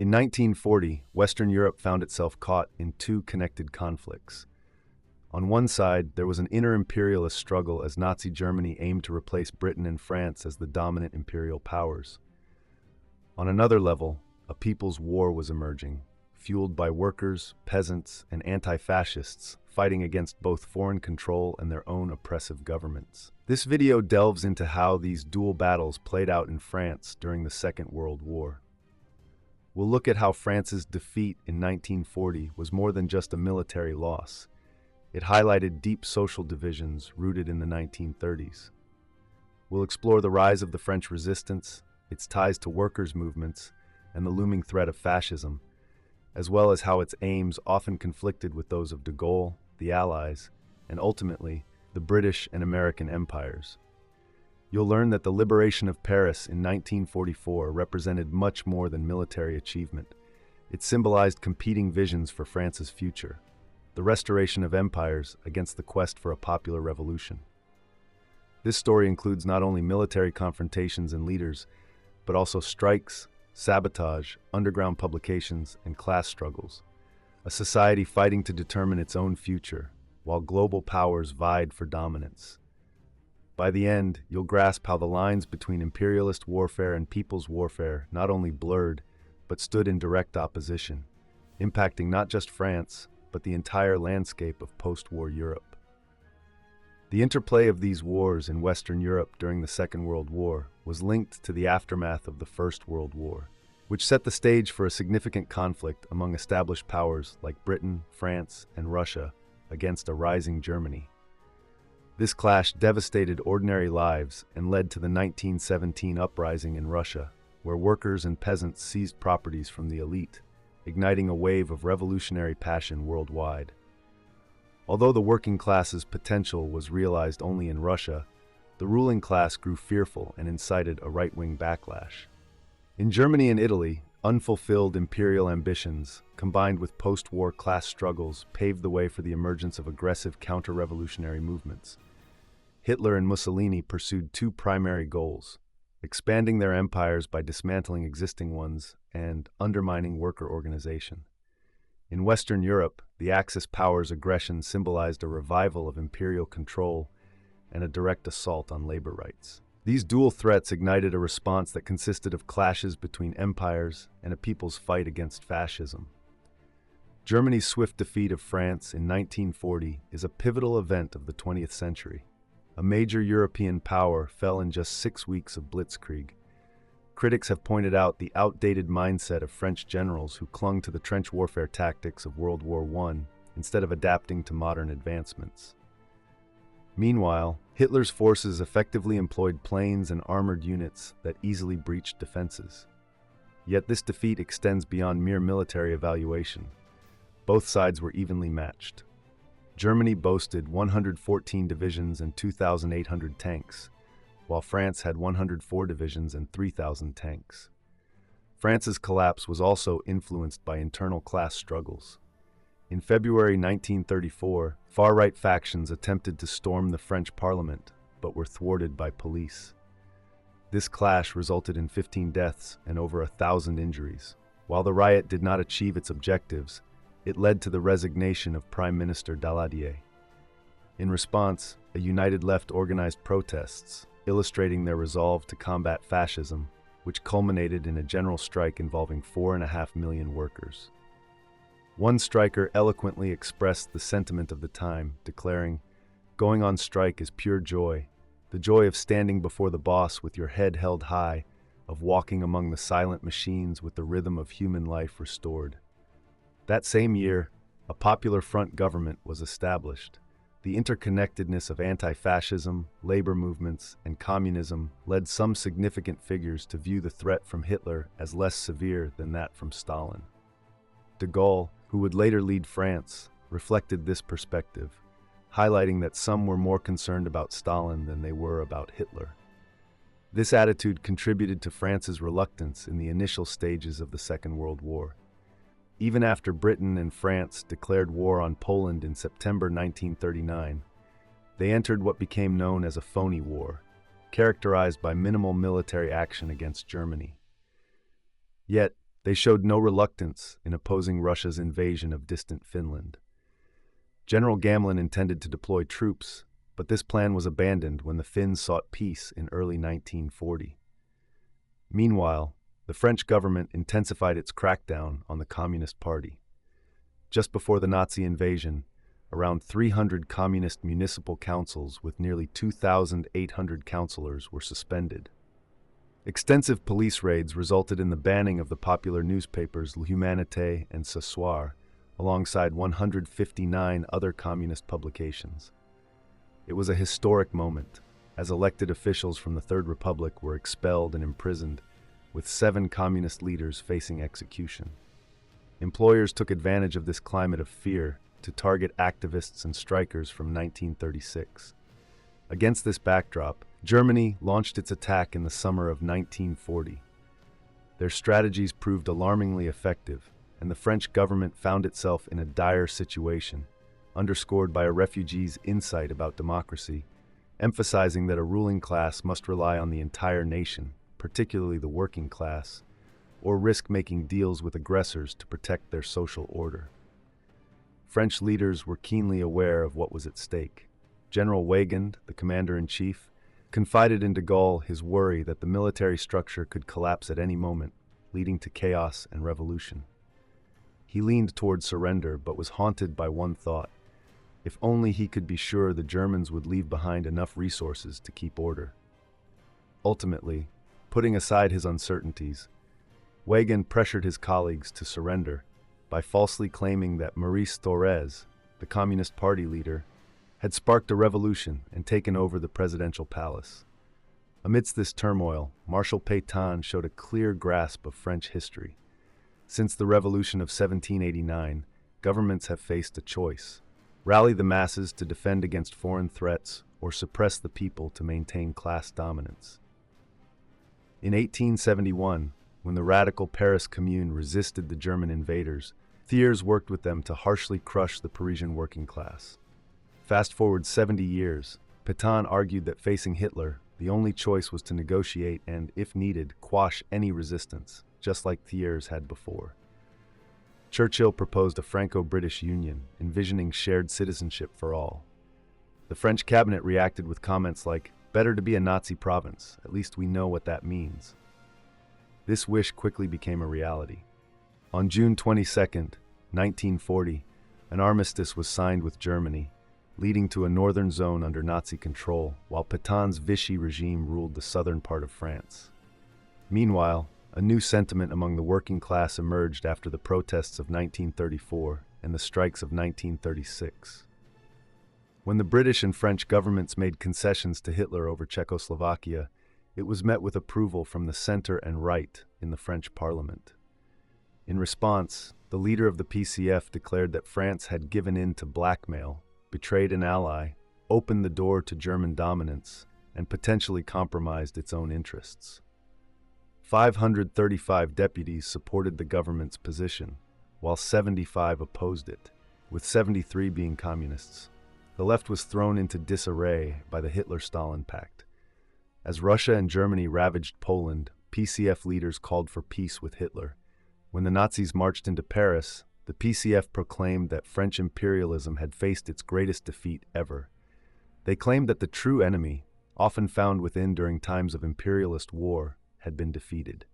In 1940, Western Europe found itself caught in two connected conflicts. On one side, there was an inter-imperialist struggle as Nazi Germany aimed to replace Britain and France as the dominant imperial powers. On another level, a people's war was emerging, fueled by workers, peasants, and anti-fascists fighting against both foreign control and their own oppressive governments. This video delves into how these dual battles played out in France during the Second World War. We'll look at how France's defeat in 1940 was more than just a military loss. It highlighted deep social divisions rooted in the 1930s. We'll explore the rise of the French resistance, its ties to workers' movements, and the looming threat of fascism, as well as how its aims often conflicted with those of de Gaulle, the Allies, and ultimately, the British and American empires. You'll learn that the liberation of Paris in 1944 represented much more than military achievement. It symbolized competing visions for France's future, the restoration of empires against the quest for a popular revolution. This story includes not only military confrontations and leaders, but also strikes, sabotage, underground publications, and class struggles. A society fighting to determine its own future, while global powers vied for dominance. By the end, you'll grasp how the lines between imperialist warfare and people's warfare not only blurred, but stood in direct opposition, impacting not just France, but the entire landscape of post-war Europe. The interplay of these wars in Western Europe during the Second World War was linked to the aftermath of the First World War, which set the stage for a significant conflict among established powers like Britain, France, and Russia against a rising Germany. This clash devastated ordinary lives and led to the 1917 uprising in Russia, where workers and peasants seized properties from the elite, igniting a wave of revolutionary passion worldwide. Although the working class's potential was realized only in Russia, the ruling class grew fearful and incited a right-wing backlash. In Germany and Italy, unfulfilled imperial ambitions, combined with post-war class struggles, paved the way for the emergence of aggressive counter-revolutionary movements. Hitler and Mussolini pursued two primary goals: expanding their empires by dismantling existing ones and undermining worker organization. In Western Europe, the Axis powers' aggression symbolized a revival of imperial control and a direct assault on labor rights. These dual threats ignited a response that consisted of clashes between empires and a people's fight against fascism. Germany's swift defeat of France in 1940 is a pivotal event of the 20th century. A major European power fell in just 6 weeks of blitzkrieg. Critics have pointed out the outdated mindset of French generals who clung to the trench warfare tactics of World War I instead of adapting to modern advancements. Meanwhile, Hitler's forces effectively employed planes and armored units that easily breached defenses. Yet this defeat extends beyond mere military evaluation. Both sides were evenly matched. Germany boasted 114 divisions and 2,800 tanks, while France had 104 divisions and 3,000 tanks. France's collapse was also influenced by internal class struggles. In February 1934, far-right factions attempted to storm the French parliament, but were thwarted by police. This clash resulted in 15 deaths and over 1,000 injuries. While the riot did not achieve its objectives, it led to the resignation of Prime Minister Daladier. In response, a united left organized protests, illustrating their resolve to combat fascism, which culminated in a general strike involving 4.5 million workers. One striker eloquently expressed the sentiment of the time, declaring, "Going on strike is pure joy, the joy of standing before the boss with your head held high, of walking among the silent machines with the rhythm of human life restored." That same year, a Popular Front government was established. The interconnectedness of anti-fascism, labor movements, and communism led some significant figures to view the threat from Hitler as less severe than that from Stalin. De Gaulle, who would later lead France, reflected this perspective, highlighting that some were more concerned about Stalin than they were about Hitler. This attitude contributed to France's reluctance in the initial stages of the Second World War. Even after Britain and France declared war on Poland in September 1939, they entered what became known as a phony war, characterized by minimal military action against Germany. Yet, They showed no reluctance in opposing Russia's invasion of distant Finland. General Gamlin intended to deploy troops, but this plan was abandoned when the Finns sought peace in early 1940. Meanwhile, the French government intensified its crackdown on the Communist Party. Just before the Nazi invasion, around 300 communist municipal councils with nearly 2,800 councillors were suspended. Extensive police raids resulted in the banning of the popular newspapers L'Humanité and Ce Soir, alongside 159 other communist publications. It was a historic moment, as elected officials from the Third Republic were expelled and imprisoned, with 7 communist leaders facing execution. Employers took advantage of this climate of fear to target activists and strikers from 1936. Against this backdrop, Germany launched its attack in the summer of 1940. Their strategies proved alarmingly effective, and the French government found itself in a dire situation, underscored by a refugee's insight about democracy, emphasizing that a ruling class must rely on the entire nation, particularly the working class, or risk making deals with aggressors to protect their social order. French leaders were keenly aware of what was at stake. General Weygand, the commander-in-chief, confided in de Gaulle his worry that the military structure could collapse at any moment, leading to chaos and revolution. He leaned toward surrender, but was haunted by one thought: if only he could be sure the Germans would leave behind enough resources to keep order. Ultimately, putting aside his uncertainties, Weygand pressured his colleagues to surrender by falsely claiming that Maurice Thorez, the Communist Party leader, had sparked a revolution and taken over the presidential palace. Amidst this turmoil, Marshal Pétain showed a clear grasp of French history. Since the Revolution of 1789, governments have faced a choice: rally the masses to defend against foreign threats, or suppress the people to maintain class dominance. In 1871, when the radical Paris Commune resisted the German invaders, Thiers worked with them to harshly crush the Parisian working class. Fast forward 70 years, Pétain argued that facing Hitler, the only choice was to negotiate and, if needed, quash any resistance, just like Thiers had before. Churchill proposed a Franco-British Union, envisioning shared citizenship for all. The French cabinet reacted with comments like, "Better to be a Nazi province, at least we know what that means." This wish quickly became a reality. On June 22, 1940, an armistice was signed with Germany, leading to a northern zone under Nazi control, while Petain's Vichy regime ruled the southern part of France. Meanwhile, a new sentiment among the working class emerged after the protests of 1934 and the strikes of 1936. When the British and French governments made concessions to Hitler over Czechoslovakia, it was met with approval from the center and right in the French parliament. In response, the leader of the PCF declared that France had given in to blackmail, betrayed an ally, opened the door to German dominance, and potentially compromised its own interests. 535 deputies supported the government's position, while 75 opposed it, with 73 being communists. The left was thrown into disarray by the Hitler-Stalin Pact. As Russia and Germany ravaged Poland, PCF leaders called for peace with Hitler. When the Nazis marched into Paris, the PCF proclaimed that French imperialism had faced its greatest defeat ever. They claimed that the true enemy, often found within during times of imperialist war, had been defeated.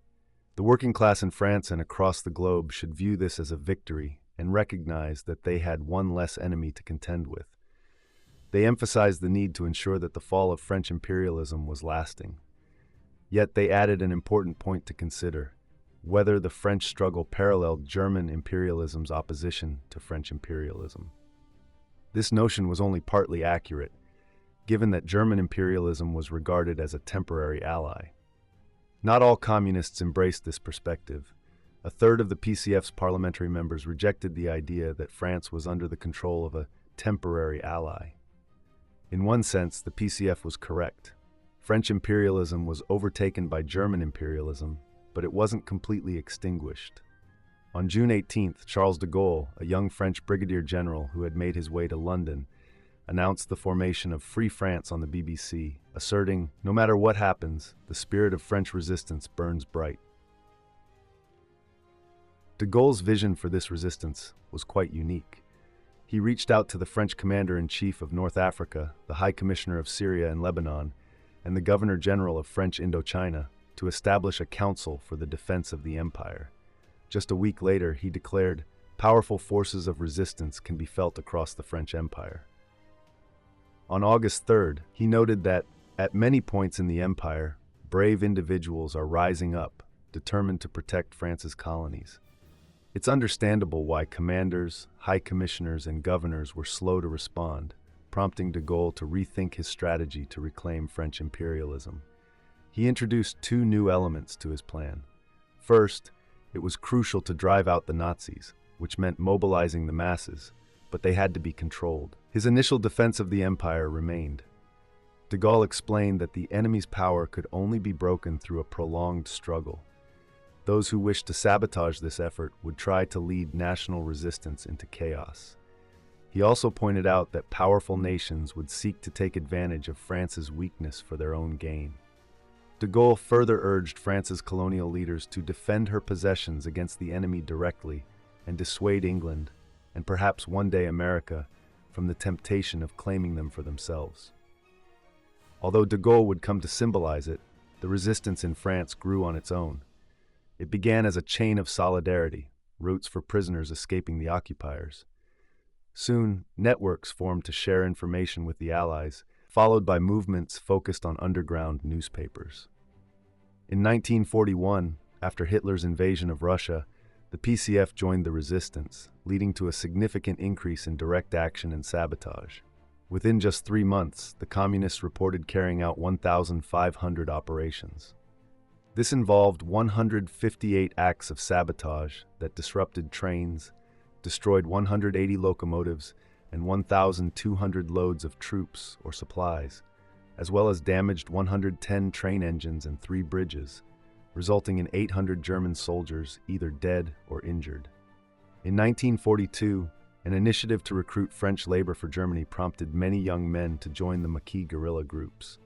The working class in France and across the globe should view this as a victory and recognize that they had one less enemy to contend with. They emphasized the need to ensure that the fall of French imperialism was lasting. Yet they added an important point to consider: whether the French struggle paralleled German imperialism's opposition to French imperialism. This notion was only partly accurate, given that German imperialism was regarded as a temporary ally. Not all communists embraced this perspective. A third of the PCF's parliamentary members rejected the idea that France was under the control of a temporary ally. In one sense, the PCF was correct. French imperialism was overtaken by German imperialism, but it wasn't completely extinguished. On June 18th, Charles de Gaulle, a young French brigadier general who had made his way to London, announced the formation of Free France on the BBC, asserting, "No matter what happens, the spirit of French resistance burns bright." De Gaulle's vision for this resistance was quite unique. He reached out to the French commander-in-chief of North Africa, the High Commissioner of Syria and Lebanon, and the Governor-General of French Indochina to establish a council for the defense of the empire. Just a week later, he declared, "Powerful forces of resistance can be felt across the French Empire." On August 3rd, he noted that, at many points in the empire, brave individuals are rising up, determined to protect France's colonies. It's understandable why commanders, high commissioners, and governors were slow to respond, prompting de Gaulle to rethink his strategy to reclaim French imperialism. He introduced two new elements to his plan. First, it was crucial to drive out the Nazis, which meant mobilizing the masses, but they had to be controlled. His initial defense of the empire remained. De Gaulle explained that the enemy's power could only be broken through a prolonged struggle. Those who wished to sabotage this effort would try to lead national resistance into chaos. He also pointed out that powerful nations would seek to take advantage of France's weakness for their own gain. De Gaulle further urged France's colonial leaders to defend her possessions against the enemy directly and dissuade England, and perhaps one day America, from the temptation of claiming them for themselves. Although de Gaulle would come to symbolize it, the resistance in France grew on its own. It began as a chain of solidarity, routes for prisoners escaping the occupiers. Soon, networks formed to share information with the Allies, followed by movements focused on underground newspapers. In 1941, after Hitler's invasion of Russia, the PCF joined the resistance, leading to a significant increase in direct action and sabotage. Within just 3 months, the Communists reported carrying out 1,500 operations. This involved 158 acts of sabotage that disrupted trains, destroyed 180 locomotives, and 1,200 loads of troops or supplies, as well as damaged 110 train engines and 3 bridges, resulting in 800 German soldiers either dead or injured. In 1942, an initiative to recruit French labor for Germany prompted many young men to join the Maquis guerrilla groups.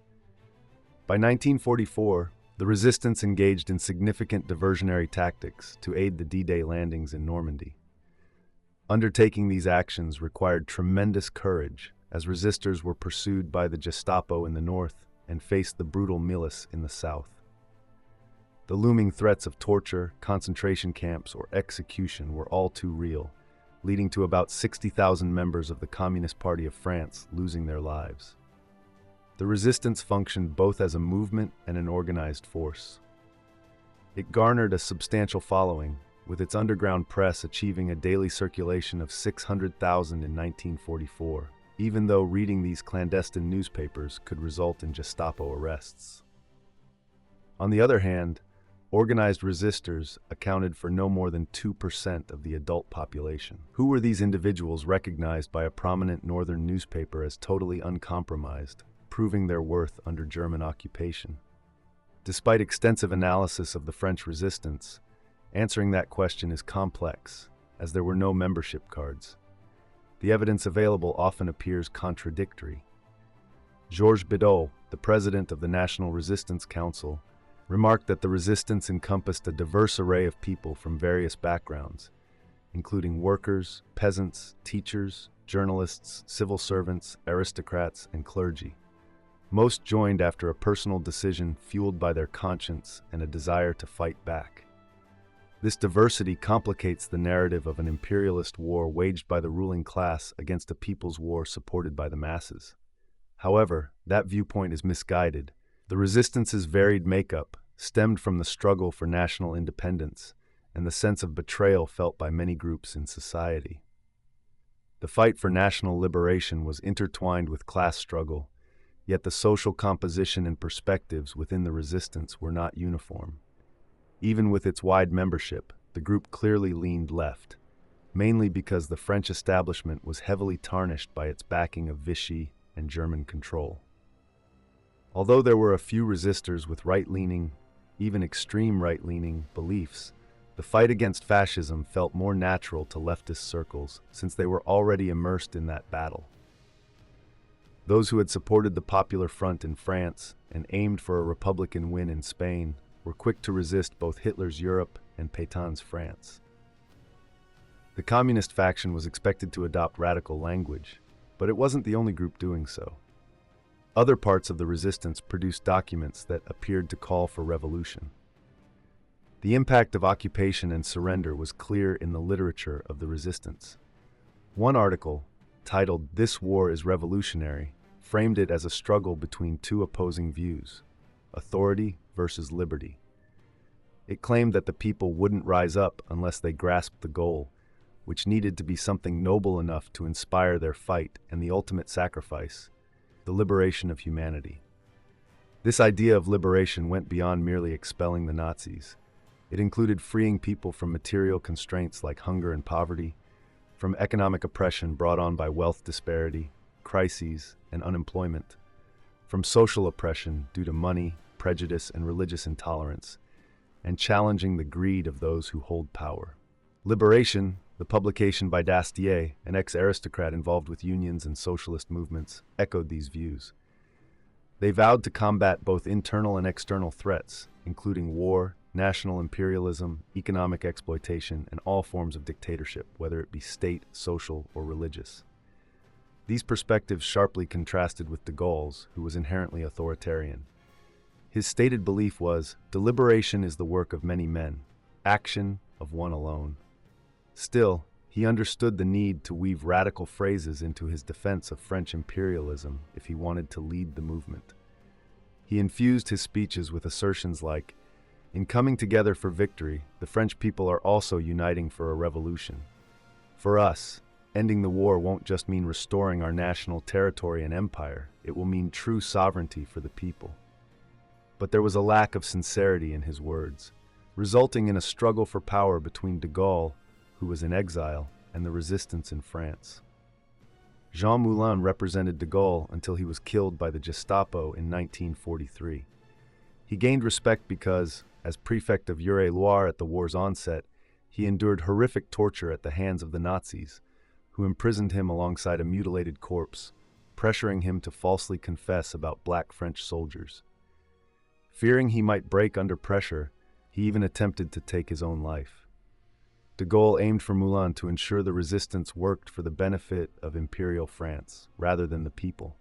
By 1944, the resistance engaged in significant diversionary tactics to aid the D-Day landings in Normandy. Undertaking these actions required tremendous courage, as resistors were pursued by the Gestapo in the north and faced the brutal Milice in the south. The looming threats of torture, concentration camps, or execution were all too real, leading to about 60,000 members of the Communist Party of France losing their lives. The resistance functioned both as a movement and an organized force. It garnered a substantial following, with its underground press achieving a daily circulation of 600,000 in 1944, even though reading these clandestine newspapers could result in Gestapo arrests. On the other hand, organized resistors accounted for no more than 2% of the adult population. Who were these individuals recognized by a prominent northern newspaper as totally uncompromised, proving their worth under German occupation? Despite extensive analysis of the French resistance, answering that question is complex, as there were no membership cards. The evidence available often appears contradictory. Georges Bidault, the president of the National Resistance Council, remarked that the resistance encompassed a diverse array of people from various backgrounds, including workers, peasants, teachers, journalists, civil servants, aristocrats, and clergy. Most joined after a personal decision fueled by their conscience and a desire to fight back. This diversity complicates the narrative of an imperialist war waged by the ruling class against a people's war supported by the masses. However, that viewpoint is misguided. The resistance's varied makeup stemmed from the struggle for national independence and the sense of betrayal felt by many groups in society. The fight for national liberation was intertwined with class struggle, yet the social composition and perspectives within the resistance were not uniform. Even with its wide membership, the group clearly leaned left, mainly because the French establishment was heavily tarnished by its backing of Vichy and German control. Although there were a few resistors with right-leaning, even extreme right-leaning, beliefs, the fight against fascism felt more natural to leftist circles since they were already immersed in that battle. Those who had supported the Popular Front in France and aimed for a Republican win in Spain were quick to resist both Hitler's Europe and Pétain's France. The communist faction was expected to adopt radical language, but it wasn't the only group doing so. Other parts of the resistance produced documents that appeared to call for revolution. The impact of occupation and surrender was clear in the literature of the resistance. One article, titled "This War is Revolutionary," framed it as a struggle between two opposing views: authority versus liberty. It claimed that the people wouldn't rise up unless they grasped the goal, which needed to be something noble enough to inspire their fight and the ultimate sacrifice: the liberation of humanity. This idea of liberation went beyond merely expelling the Nazis. It included freeing people from material constraints like hunger and poverty, from economic oppression brought on by wealth disparity, crises, and unemployment, from social oppression due to money, prejudice, and religious intolerance, and challenging the greed of those who hold power. Liberation, the publication by Dastier, an ex-aristocrat involved with unions and socialist movements, echoed these views. They vowed to combat both internal and external threats, including war, national imperialism, economic exploitation, and all forms of dictatorship, whether it be state, social, or religious. These perspectives sharply contrasted with de Gaulle's, who was inherently authoritarian. His stated belief was, "Deliberation is the work of many men, action of one alone." Still, he understood the need to weave radical phrases into his defense of French imperialism if he wanted to lead the movement. He infused his speeches with assertions like, "In coming together for victory, the French people are also uniting for a revolution. For us, ending the war won't just mean restoring our national territory and empire, it will mean true sovereignty for the people." But there was a lack of sincerity in his words, resulting in a struggle for power between de Gaulle, who was in exile, and the resistance in France. Jean Moulin represented de Gaulle until he was killed by the Gestapo in 1943. He gained respect because, as prefect of Eure-et-Loir at the war's onset, he endured horrific torture at the hands of the Nazis, who imprisoned him alongside a mutilated corpse, pressuring him to falsely confess about black French soldiers. Fearing he might break under pressure, he even attempted to take his own life. De Gaulle aimed for Moulin to ensure the resistance worked for the benefit of Imperial France, rather than the people.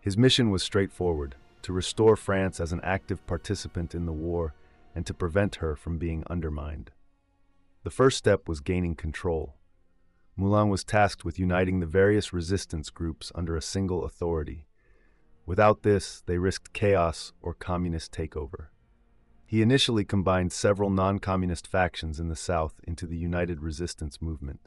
His mission was straightforward: to restore France as an active participant in the war and to prevent her from being undermined. The first step was gaining control. Moulin was tasked with uniting the various resistance groups under a single authority. Without this, they risked chaos or communist takeover. He initially combined several non-communist factions in the South into the United Resistance Movement.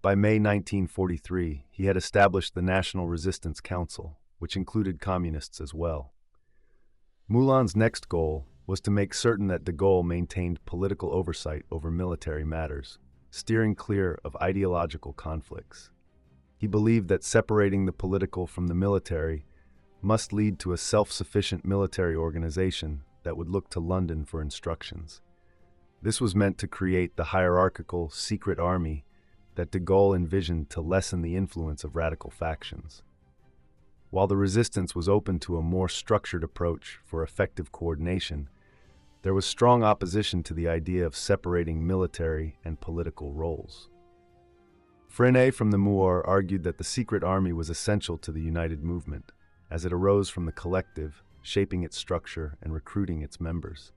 By May 1943, he had established the National Resistance Council, which included communists as well. Moulin's next goal was to make certain that de Gaulle maintained political oversight over military matters, steering clear of ideological conflicts. He believed that separating the political from the military must lead to a self-sufficient military organization that would look to London for instructions. This was meant to create the hierarchical, secret army that de Gaulle envisioned to lessen the influence of radical factions. While the resistance was open to a more structured approach for effective coordination, there was strong opposition to the idea of separating military and political roles. Freinet from the Moor argued that the secret army was essential to the United Movement, as it arose from the collective, shaping its structure and recruiting its members.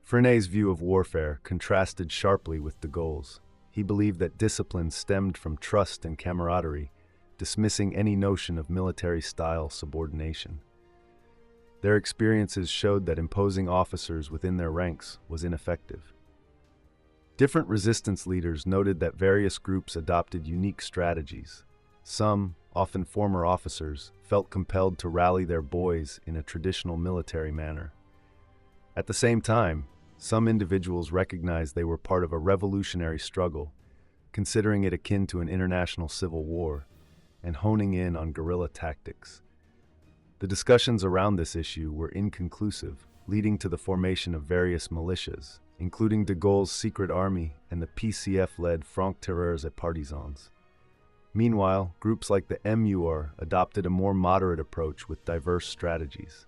Freinet's view of warfare contrasted sharply with de Gaulle's. He believed that discipline stemmed from trust and camaraderie, dismissing any notion of military-style subordination. Their experiences showed that imposing officers within their ranks was ineffective. Different resistance leaders noted that various groups adopted unique strategies. Some, often former officers, felt compelled to rally their boys in a traditional military manner. At the same time, some individuals recognized they were part of a revolutionary struggle, considering it akin to an international civil war, and honing in on guerrilla tactics. The discussions around this issue were inconclusive, leading to the formation of various militias, including de Gaulle's secret army and the PCF-led Francs-Tireurs et Partisans. Meanwhile, groups like the MUR adopted a more moderate approach with diverse strategies.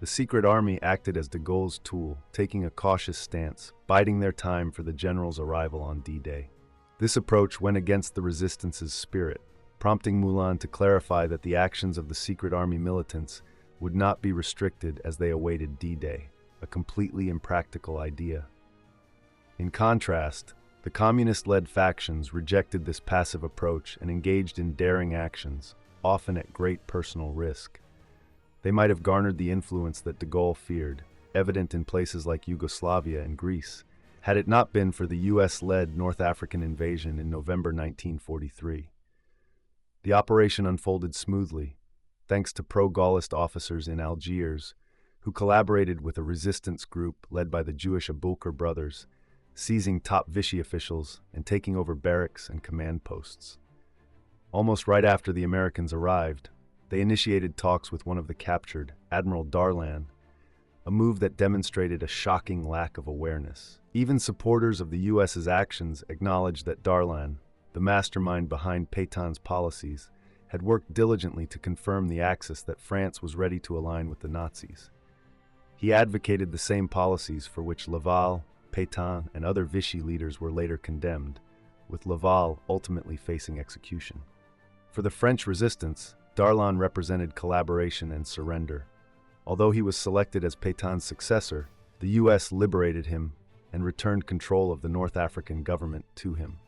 The secret army acted as de Gaulle's tool, taking a cautious stance, biding their time for the general's arrival on D-Day. This approach went against the resistance's spirit, prompting Moulin to clarify that the actions of the secret army militants would not be restricted as they awaited D-Day, a completely impractical idea. In contrast, the communist-led factions rejected this passive approach and engaged in daring actions, often at great personal risk. They might have garnered the influence that de Gaulle feared, evident in places like Yugoslavia and Greece, had it not been for the US-led North African invasion in November 1943. The operation unfolded smoothly, thanks to pro-Gaullist officers in Algiers, who collaborated with a resistance group led by the Jewish Abulker brothers, seizing top Vichy officials and taking over barracks and command posts. Almost right after the Americans arrived, they initiated talks with one of the captured, Admiral Darlan, a move that demonstrated a shocking lack of awareness. Even supporters of the US's actions acknowledged that Darlan, the mastermind behind Pétain's policies, had worked diligently to confirm the Axis that France was ready to align with the Nazis. He advocated the same policies for which Laval, Pétain, and other Vichy leaders were later condemned, with Laval ultimately facing execution. For the French resistance, Darlan represented collaboration and surrender. Although he was selected as Pétain's successor, the US liberated him and returned control of the North African government to him.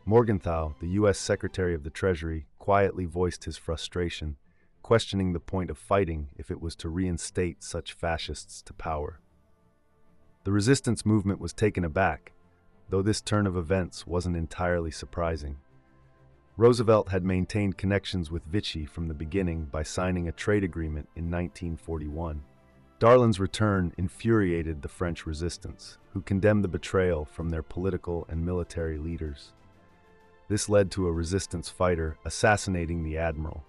Morgenthau, the US Secretary of the Treasury, quietly voiced his frustration, questioning the point of fighting if it was to reinstate such fascists to power. The resistance movement was taken aback, though this turn of events wasn't entirely surprising. Roosevelt had maintained connections with Vichy from the beginning by signing a trade agreement in 1941. Darlan's return infuriated the French resistance, who condemned the betrayal from their political and military leaders. This led to a resistance fighter assassinating the admiral.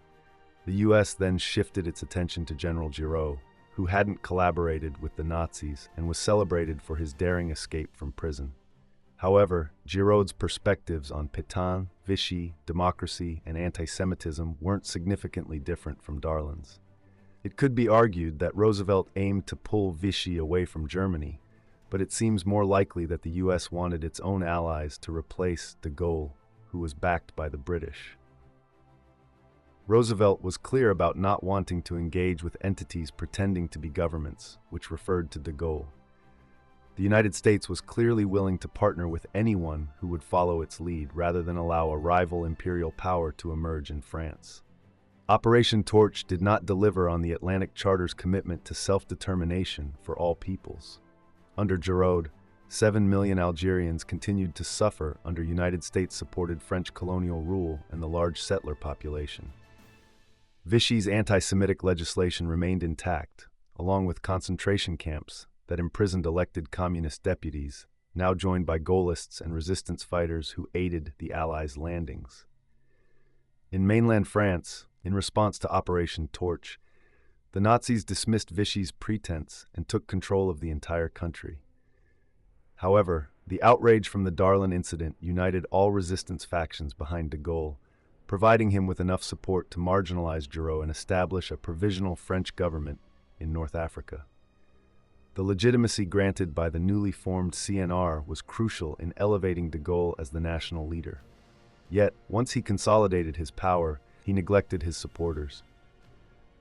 The US then shifted its attention to General Giraud, who hadn't collaborated with the Nazis and was celebrated for his daring escape from prison. However, Giraud's perspectives on Pétain, Vichy, democracy, and anti-Semitism weren't significantly different from Darlan's. It could be argued that Roosevelt aimed to pull Vichy away from Germany, but it seems more likely that the US wanted its own allies to replace de Gaulle, who was backed by the British. Roosevelt was clear about not wanting to engage with entities pretending to be governments, which referred to de Gaulle. The United States was clearly willing to partner with anyone who would follow its lead rather than allow a rival imperial power to emerge in France. Operation Torch did not deliver on the Atlantic Charter's commitment to self-determination for all peoples. Under Giraud, 7 million Algerians continued to suffer under United States-supported French colonial rule and the large settler population. Vichy's anti-Semitic legislation remained intact, along with concentration camps that imprisoned elected communist deputies, now joined by Gaullists and resistance fighters who aided the Allies' landings. In mainland France, in response to Operation Torch, the Nazis dismissed Vichy's pretense and took control of the entire country. However, the outrage from the Darlan incident united all resistance factions behind de Gaulle, providing him with enough support to marginalize Giraud and establish a provisional French government in North Africa. The legitimacy granted by the newly formed CNR was crucial in elevating de Gaulle as the national leader. Yet, once he consolidated his power, he neglected his supporters.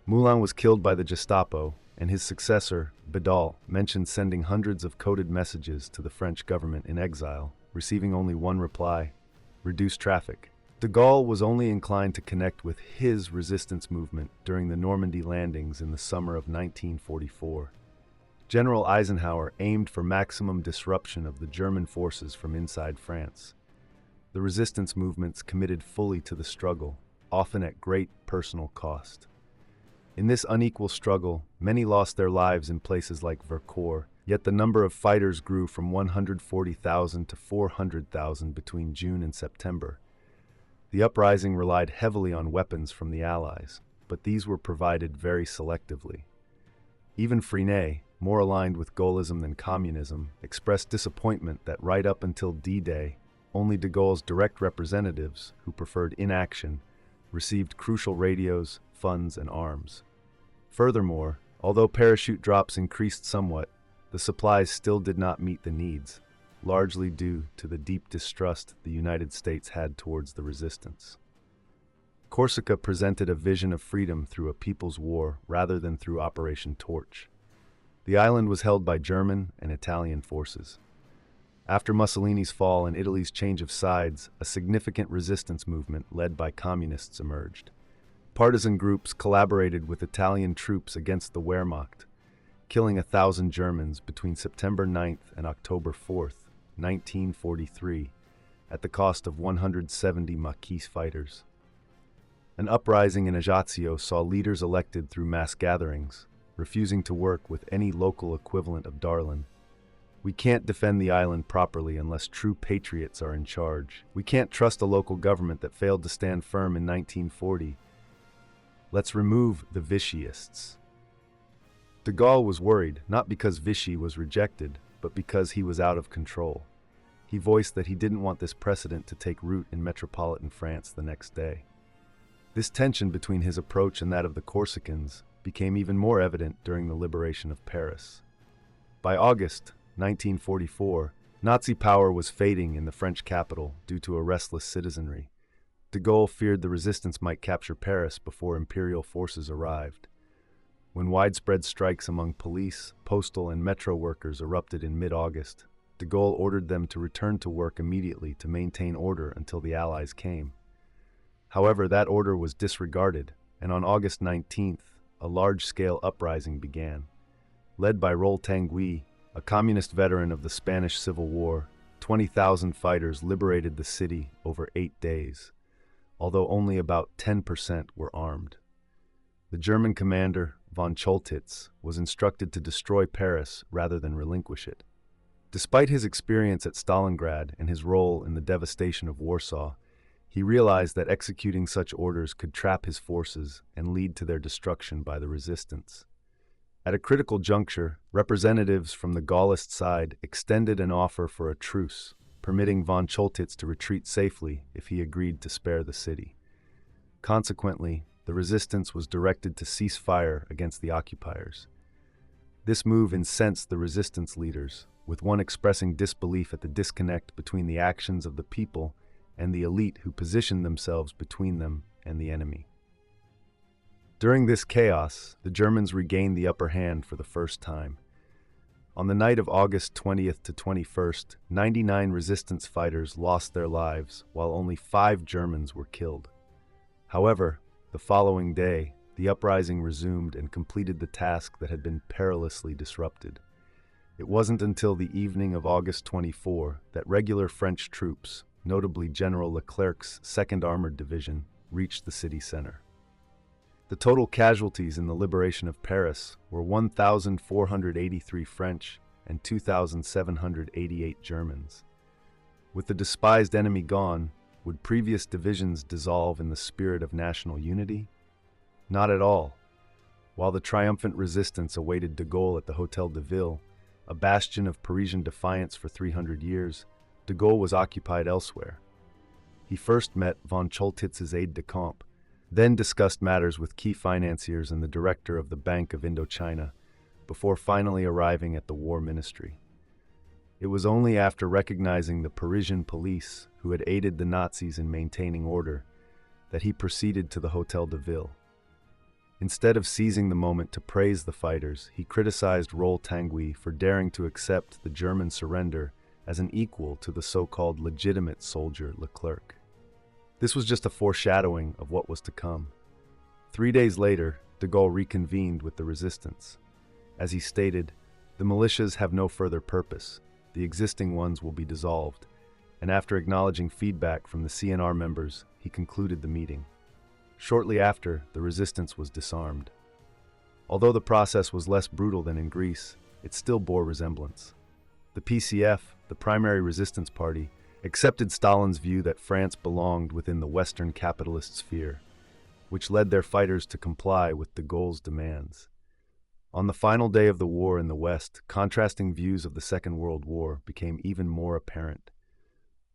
Moulin was killed by the Gestapo, and his successor, Bedal, mentioned sending hundreds of coded messages to the French government in exile, receiving only one reply: reduce traffic. De Gaulle was only inclined to connect with his resistance movement during the Normandy landings in the summer of 1944. General Eisenhower aimed for maximum disruption of the German forces from inside France. The resistance movements committed fully to the struggle, often at great personal cost. In this unequal struggle, many lost their lives in places like Vercors, yet the number of fighters grew from 140,000 to 400,000 between June and September. The uprising relied heavily on weapons from the Allies, but these were provided very selectively. Even Freinet, more aligned with Gaullism than communism, expressed disappointment that right up until D-Day, only de Gaulle's direct representatives, who preferred inaction, received crucial radios, funds, and arms. Furthermore, although parachute drops increased somewhat, the supplies still did not meet the needs. largely due to the deep distrust the United States had towards the resistance. Corsica presented a vision of freedom through a people's war rather than through Operation Torch. The island was held by German and Italian forces. After Mussolini's fall and Italy's change of sides, a significant resistance movement led by communists emerged. Partisan groups collaborated with Italian troops against the Wehrmacht, killing 1,000 Germans between September 9th and October 4th, 1943, at the cost of 170 Maquis fighters. An uprising in Ajaccio saw leaders elected through mass gatherings, refusing to work with any local equivalent of Darlan. We can't defend the island properly unless true patriots are in charge. We can't trust a local government that failed to stand firm in 1940. Let's remove the Vichyists. De Gaulle was worried, not because Vichy was rejected, but because he was out of control. He voiced that he didn't want this precedent to take root in metropolitan France the next day. This tension between his approach and that of the Corsicans became even more evident during the liberation of Paris. By August 1944, Nazi power was fading in the French capital due to a restless citizenry. De Gaulle feared the resistance might capture Paris before imperial forces arrived. When widespread strikes among police, postal, and metro workers erupted in mid-August, de Gaulle ordered them to return to work immediately to maintain order until the Allies came. However, that order was disregarded, and on August 19th, a large-scale uprising began. Led by Roll Tanguy, a communist veteran of the Spanish Civil War, 20,000 fighters liberated the city over 8 days, although only about 10% were armed. The German commander, von Choltitz, was instructed to destroy Paris rather than relinquish it. Despite his experience at Stalingrad and his role in the devastation of Warsaw, he realized that executing such orders could trap his forces and lead to their destruction by the resistance. At a critical juncture, representatives from the Gaullist side extended an offer for a truce, permitting von Choltitz to retreat safely if he agreed to spare the city. Consequently, the resistance was directed to cease fire against the occupiers. This move incensed the resistance leaders, with one expressing disbelief at the disconnect between the actions of the people and the elite who positioned themselves between them and the enemy. During this chaos, the Germans regained the upper hand for the first time. On the night of August 20th to 21st, 99 resistance fighters lost their lives, while only 5 Germans were killed. However, the following day, the uprising resumed and completed the task that had been perilously disrupted. It wasn't until the evening of August 24 that regular French troops, notably General Leclerc's 2nd Armored Division, reached the city center. The total casualties in the liberation of Paris were 1,483 French and 2,788 Germans. With the despised enemy gone, would previous divisions dissolve in the spirit of national unity? Not at all. While the triumphant resistance awaited de Gaulle at the Hôtel de Ville, a bastion of Parisian defiance for 300 years, de Gaulle was occupied elsewhere. He first met von Choltitz's aide-de-camp, then discussed matters with key financiers and the director of the Bank of Indochina, before finally arriving at the War Ministry. It was only after recognizing the Parisian police, who had aided the Nazis in maintaining order, that he proceeded to the Hôtel de Ville. Instead of seizing the moment to praise the fighters, he criticized Roll Tanguy for daring to accept the German surrender as an equal to the so-called legitimate soldier Leclerc. This was just a foreshadowing of what was to come. 3 days later, de Gaulle reconvened with the resistance. As he stated, the militias have no further purpose. The existing ones will be dissolved, and after acknowledging feedback from the CNR members, he concluded the meeting. Shortly after, the resistance was disarmed. Although the process was less brutal than in Greece, it still bore resemblance. The PCF, the primary resistance party, accepted Stalin's view that France belonged within the Western capitalist sphere, which led their fighters to comply with de Gaulle's demands. On the final day of the war in the West, contrasting views of the Second World War became even more apparent.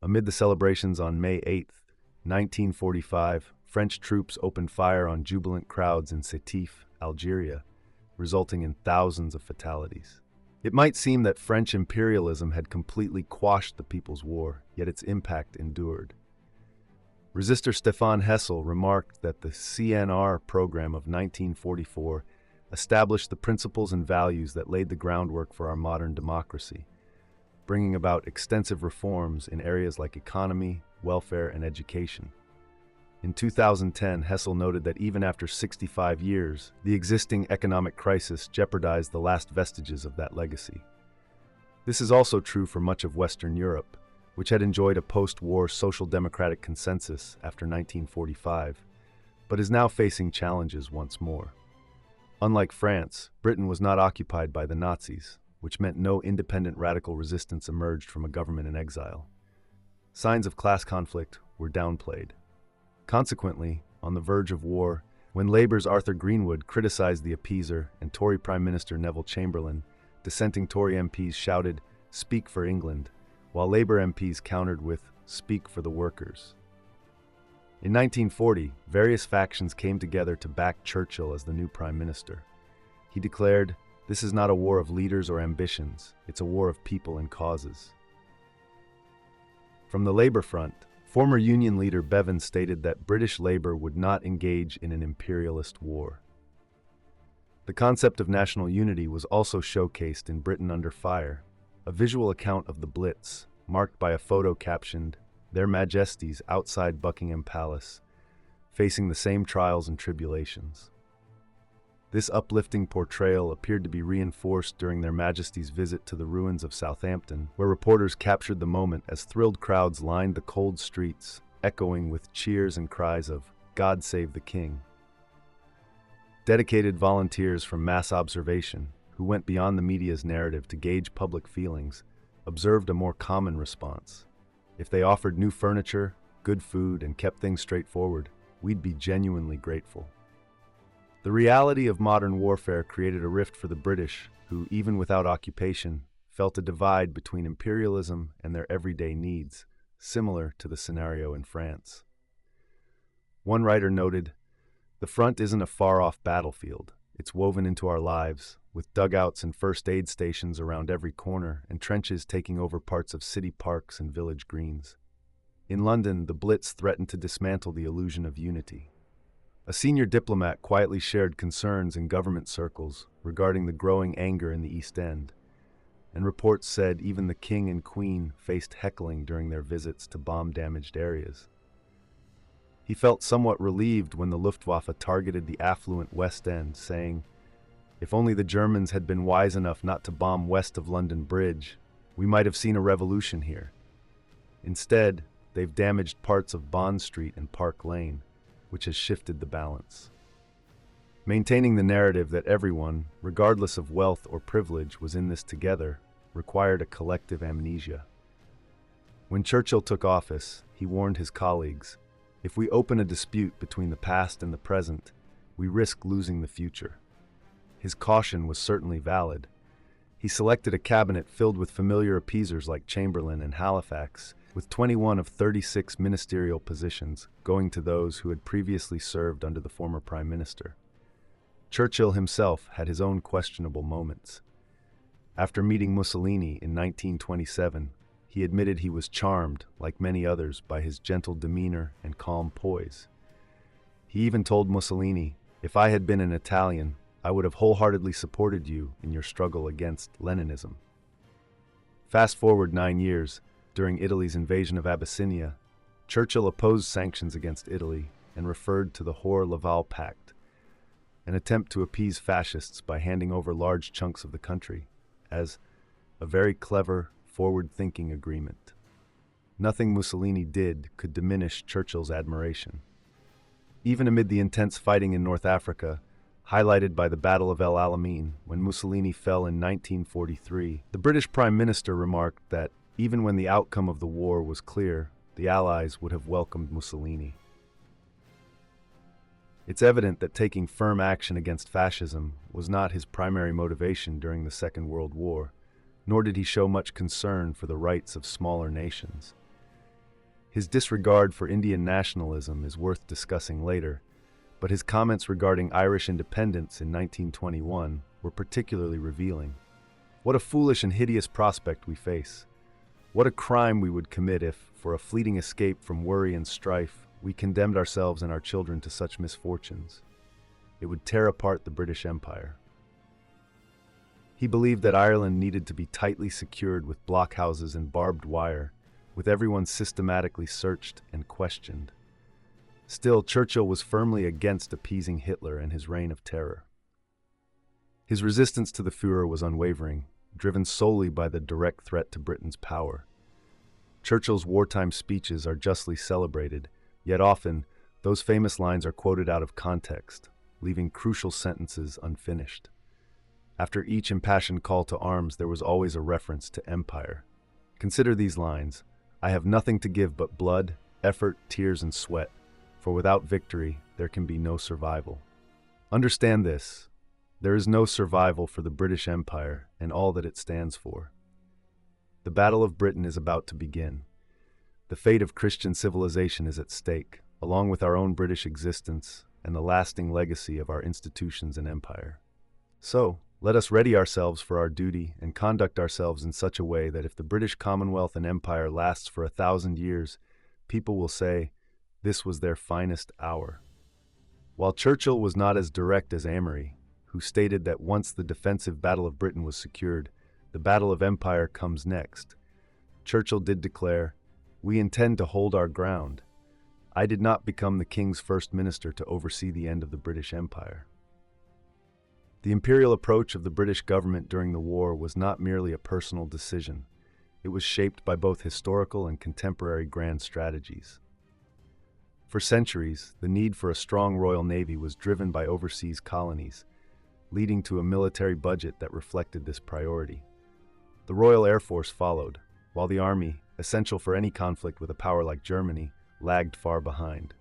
Amid the celebrations on May 8, 1945, French troops opened fire on jubilant crowds in Sétif, Algeria, resulting in thousands of fatalities. It might seem that French imperialism had completely quashed the People's War, yet its impact endured. Resistor Stefan Hessel remarked that the CNR program of 1944 established the principles and values that laid the groundwork for our modern democracy, bringing about extensive reforms in areas like economy, welfare, and education. In 2010, Hessel noted that even after 65 years, the existing economic crisis jeopardized the last vestiges of that legacy. This is also true for much of Western Europe, which had enjoyed a post-war social democratic consensus after 1945, but is now facing challenges once more. Unlike France, Britain was not occupied by the Nazis, which meant no independent radical resistance emerged from a government in exile. Signs of class conflict were downplayed. Consequently, on the verge of war, when Labour's Arthur Greenwood criticized the appeaser and Tory Prime Minister Neville Chamberlain, dissenting Tory MPs shouted, "Speak for England," while Labour MPs countered with, "Speak for the workers." In 1940, various factions came together to back Churchill as the new Prime Minister. He declared, "This is not a war of leaders or ambitions, it's a war of people and causes." From the Labour front, former Union leader Bevan stated that British Labour would not engage in an imperialist war. The concept of national unity was also showcased in Britain Under Fire, a visual account of the Blitz, marked by a photo captioned, "Their Majesties outside Buckingham Palace, facing the same trials and tribulations." This uplifting portrayal appeared to be reinforced during their Majesties' visit to the ruins of Southampton, where reporters captured the moment as thrilled crowds lined the cold streets, echoing with cheers and cries of, "God save the King." Dedicated volunteers from Mass Observation, who went beyond the media's narrative to gauge public feelings, observed a more common response. If they offered new furniture, good food, and kept things straightforward, we'd be genuinely grateful. The reality of modern warfare created a rift for the British, who, even without occupation, felt a divide between imperialism and their everyday needs, similar to the scenario in France. One writer noted, "The front isn't a far-off battlefield. It's woven into our lives, with dugouts and first aid stations around every corner and trenches taking over parts of city parks and village greens." In London, the Blitz threatened to dismantle the illusion of unity. A senior diplomat quietly shared concerns in government circles regarding the growing anger in the East End, and reports said even the King and Queen faced heckling during their visits to bomb-damaged areas. He felt somewhat relieved when the Luftwaffe targeted the affluent West End, saying, "If only the Germans had been wise enough not to bomb west of London Bridge, we might have seen a revolution here. Instead, they've damaged parts of Bond Street and Park Lane, which has shifted the balance." Maintaining the narrative that everyone, regardless of wealth or privilege, was in this together, required a collective amnesia. When Churchill took office, he warned his colleagues, "If we open a dispute between the past and the present, we risk losing the future." His caution was certainly valid. He selected a cabinet filled with familiar appeasers like Chamberlain and Halifax, with 21 of 36 ministerial positions going to those who had previously served under the former Prime Minister. Churchill himself had his own questionable moments. After meeting Mussolini in 1927, he admitted he was charmed, like many others, by his gentle demeanor and calm poise. He even told Mussolini, "If I had been an Italian, I would have wholeheartedly supported you in your struggle against Leninism." Fast forward 9 years, during Italy's invasion of Abyssinia, Churchill opposed sanctions against Italy and referred to the Hoare-Laval Pact, an attempt to appease fascists by handing over large chunks of the country, as a very clever, forward-thinking agreement. Nothing Mussolini did could diminish Churchill's admiration. Even amid the intense fighting in North Africa, highlighted by the Battle of El Alamein when Mussolini fell in 1943, the British Prime Minister remarked that even when the outcome of the war was clear, the Allies would have welcomed Mussolini. It's evident that taking firm action against fascism was not his primary motivation during the Second World War, nor did he show much concern for the rights of smaller nations. His disregard for Indian nationalism is worth discussing later, but his comments regarding Irish independence in 1921 were particularly revealing. What a foolish and hideous prospect we face. What a crime we would commit if, for a fleeting escape from worry and strife, we condemned ourselves and our children to such misfortunes. It would tear apart the British Empire. He believed that Ireland needed to be tightly secured with blockhouses and barbed wire, with everyone systematically searched and questioned. Still, Churchill was firmly against appeasing Hitler and his reign of terror. His resistance to the Führer was unwavering, driven solely by the direct threat to Britain's power. Churchill's wartime speeches are justly celebrated, yet often, those famous lines are quoted out of context, leaving crucial sentences unfinished. After each impassioned call to arms, there was always a reference to empire. Consider these lines: "I have nothing to give but blood, effort, tears, and sweat, for without victory, there can be no survival." Understand this: there is no survival for the British Empire and all that it stands for. The Battle of Britain is about to begin. The fate of Christian civilization is at stake, along with our own British existence and the lasting legacy of our institutions and empire. So, let us ready ourselves for our duty and conduct ourselves in such a way that if the British Commonwealth and Empire lasts for 1,000 years, people will say, this was their finest hour. While Churchill was not as direct as Amory, who stated that once the defensive Battle of Britain was secured, the Battle of Empire comes next, Churchill did declare, "We intend to hold our ground. I did not become the King's first minister to oversee the end of the British Empire." The imperial approach of the British government during the war was not merely a personal decision. It was shaped by both historical and contemporary grand strategies. For centuries, the need for a strong Royal Navy was driven by overseas colonies, leading to a military budget that reflected this priority. The Royal Air Force followed, while the Army, essential for any conflict with a power like Germany, lagged far behind.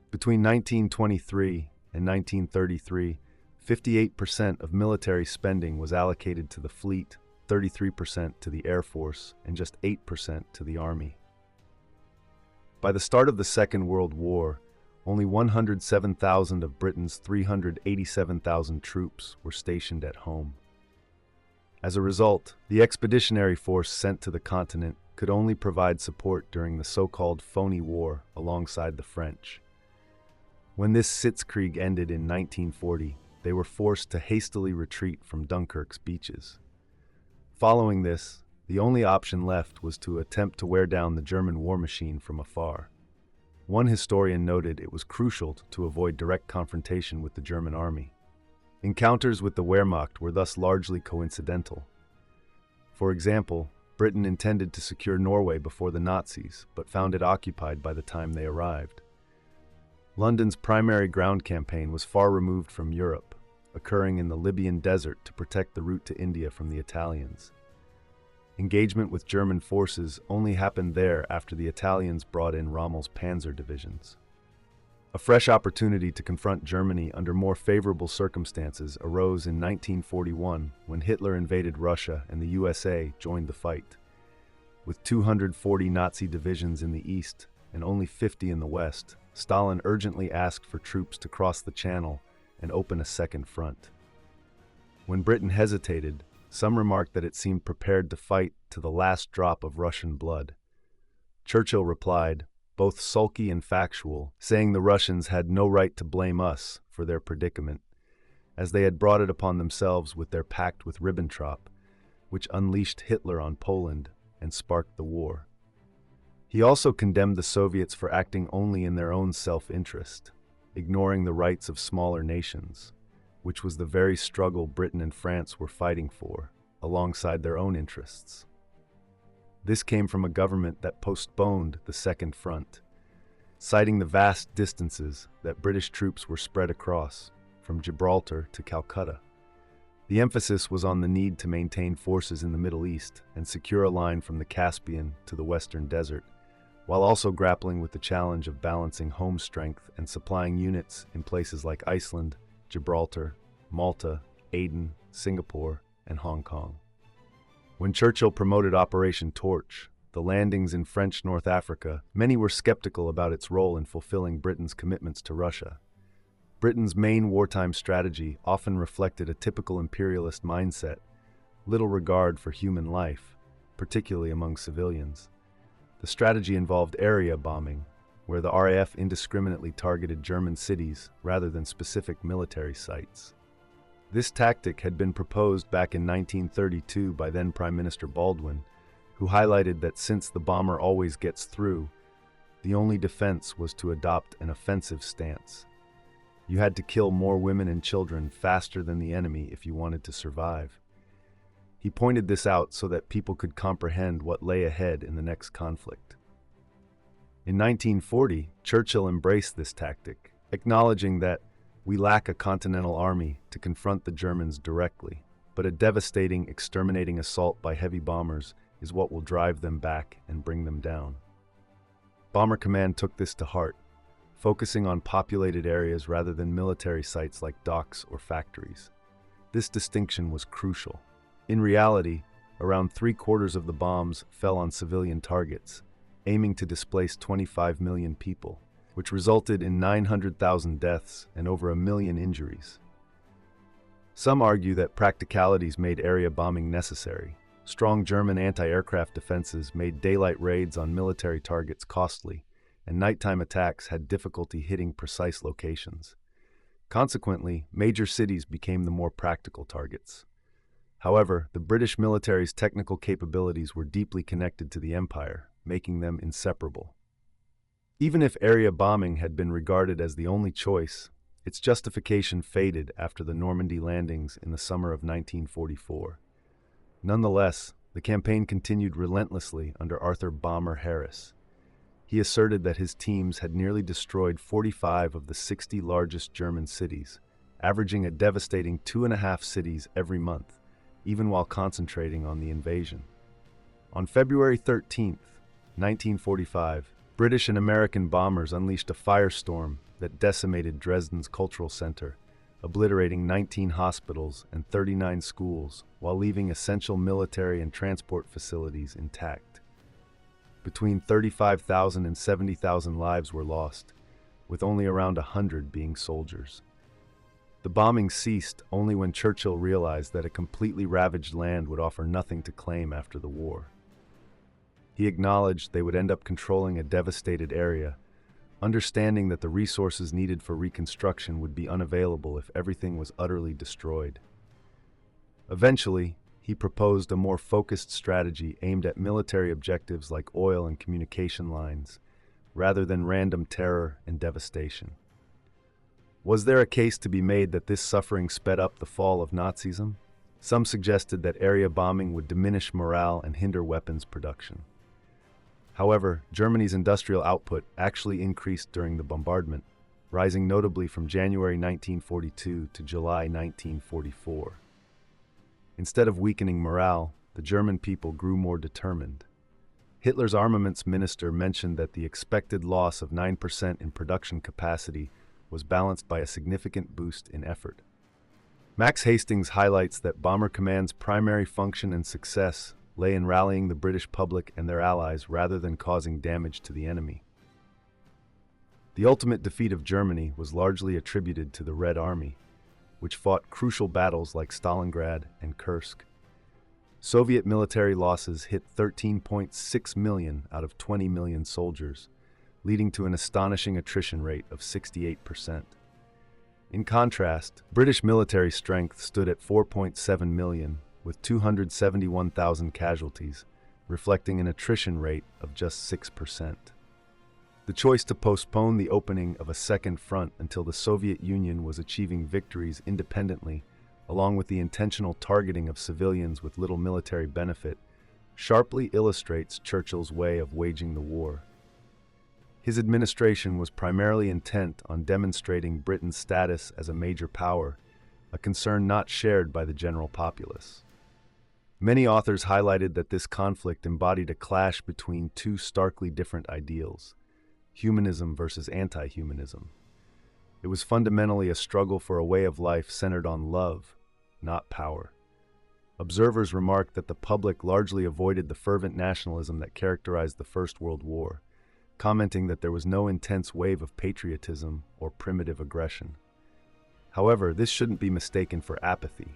Between 1923 and 1933, 58% of military spending was allocated to the fleet, 33% to the Air Force, and just 8% to the Army. By the start of the Second World War, only 107,000 of Britain's 387,000 troops were stationed at home. As a result, the expeditionary force sent to the continent could only provide support during the so-called Phoney War alongside the French. When this Sitzkrieg ended in 1940, they were forced to hastily retreat from Dunkirk's beaches. Following this, the only option left was to attempt to wear down the German war machine from afar. One historian noted it was crucial to avoid direct confrontation with the German army. Encounters with the Wehrmacht were thus largely coincidental. For example, Britain intended to secure Norway before the Nazis, but found it occupied by the time they arrived. London's primary ground campaign was far removed from Europe, occurring in the Libyan desert to protect the route to India from the Italians. Engagement with German forces only happened there after the Italians brought in Rommel's panzer divisions. A fresh opportunity to confront Germany under more favorable circumstances arose in 1941 when Hitler invaded Russia and the USA joined the fight. With 240 Nazi divisions in the east and only 50 in the west, Stalin urgently asked for troops to cross the Channel and open a second front. When Britain hesitated, some remarked that it seemed prepared to fight to the last drop of Russian blood. Churchill replied, both sulky and factual, saying the Russians had no right to blame us for their predicament, as they had brought it upon themselves with their pact with Ribbentrop, which unleashed Hitler on Poland and sparked the war. He also condemned the Soviets for acting only in their own self-interest, ignoring the rights of smaller nations, which was the very struggle Britain and France were fighting for, alongside their own interests. This came from a government that postponed the Second Front, citing the vast distances that British troops were spread across, from Gibraltar to Calcutta. The emphasis was on the need to maintain forces in the Middle East and secure a line from the Caspian to the Western Desert, while also grappling with the challenge of balancing home strength and supplying units in places like Iceland, Gibraltar, Malta, Aden, Singapore, and Hong Kong. When Churchill promoted Operation Torch, the landings in French North Africa, many were skeptical about its role in fulfilling Britain's commitments to Russia. Britain's main wartime strategy often reflected a typical imperialist mindset, little regard for human life, particularly among civilians. The strategy involved area bombing, where the RAF indiscriminately targeted German cities rather than specific military sites. This tactic had been proposed back in 1932 by then Prime Minister Baldwin, who highlighted that since the bomber always gets through, the only defense was to adopt an offensive stance. You had to kill more women and children faster than the enemy if you wanted to survive. He pointed this out so that people could comprehend what lay ahead in the next conflict. In 1940, Churchill embraced this tactic, acknowledging that we lack a continental army to confront the Germans directly, but a devastating, exterminating assault by heavy bombers is what will drive them back and bring them down. Bomber Command took this to heart, focusing on populated areas rather than military sites like docks or factories. This distinction was crucial. In reality, around 3/4 of the bombs fell on civilian targets, aiming to displace 25 million people, which resulted in 900,000 deaths and over 1 million injuries. Some argue that practicalities made area bombing necessary. Strong German anti-aircraft defenses made daylight raids on military targets costly, and nighttime attacks had difficulty hitting precise locations. Consequently, major cities became the more practical targets. However, the British military's technical capabilities were deeply connected to the Empire, making them inseparable. Even if area bombing had been regarded as the only choice, its justification faded after the Normandy landings in the summer of 1944. Nonetheless, the campaign continued relentlessly under Arthur "Bomber" Harris. He asserted that his teams had nearly destroyed 45 of the 60 largest German cities, averaging a devastating 2.5 cities every month, even while concentrating on the invasion. On February 13, 1945, British and American bombers unleashed a firestorm that decimated Dresden's cultural center, obliterating 19 hospitals and 39 schools while leaving essential military and transport facilities intact. Between 35,000 and 70,000 lives were lost, with only around 100 being soldiers. The bombing ceased only when Churchill realized that a completely ravaged land would offer nothing to claim after the war. He acknowledged they would end up controlling a devastated area, understanding that the resources needed for reconstruction would be unavailable if everything was utterly destroyed. Eventually, he proposed a more focused strategy aimed at military objectives like oil and communication lines, rather than random terror and devastation. Was there a case to be made that this suffering sped up the fall of Nazism? Some suggested that area bombing would diminish morale and hinder weapons production. However, Germany's industrial output actually increased during the bombardment, rising notably from January 1942 to July 1944. Instead of weakening morale, the German people grew more determined. Hitler's armaments minister mentioned that the expected loss of 9% in production capacity was balanced by a significant boost in effort. Max Hastings highlights that Bomber Command's primary function and success lay in rallying the British public and their allies rather than causing damage to the enemy. The ultimate defeat of Germany was largely attributed to the Red Army, which fought crucial battles like Stalingrad and Kursk. Soviet military losses hit 13.6 million out of 20 million soldiers, leading to an astonishing attrition rate of 68%. In contrast, British military strength stood at 4.7 million, with 271,000 casualties, reflecting an attrition rate of just 6%. The choice to postpone the opening of a second front until the Soviet Union was achieving victories independently, along with the intentional targeting of civilians with little military benefit, sharply illustrates Churchill's way of waging the war. His administration was primarily intent on demonstrating Britain's status as a major power, a concern not shared by the general populace. Many authors highlighted that this conflict embodied a clash between two starkly different ideals: humanism versus anti-humanism. It was fundamentally a struggle for a way of life centered on love, not power. Observers remarked that the public largely avoided the fervent nationalism that characterized the First World War, commenting that there was no intense wave of patriotism or primitive aggression. However, this shouldn't be mistaken for apathy.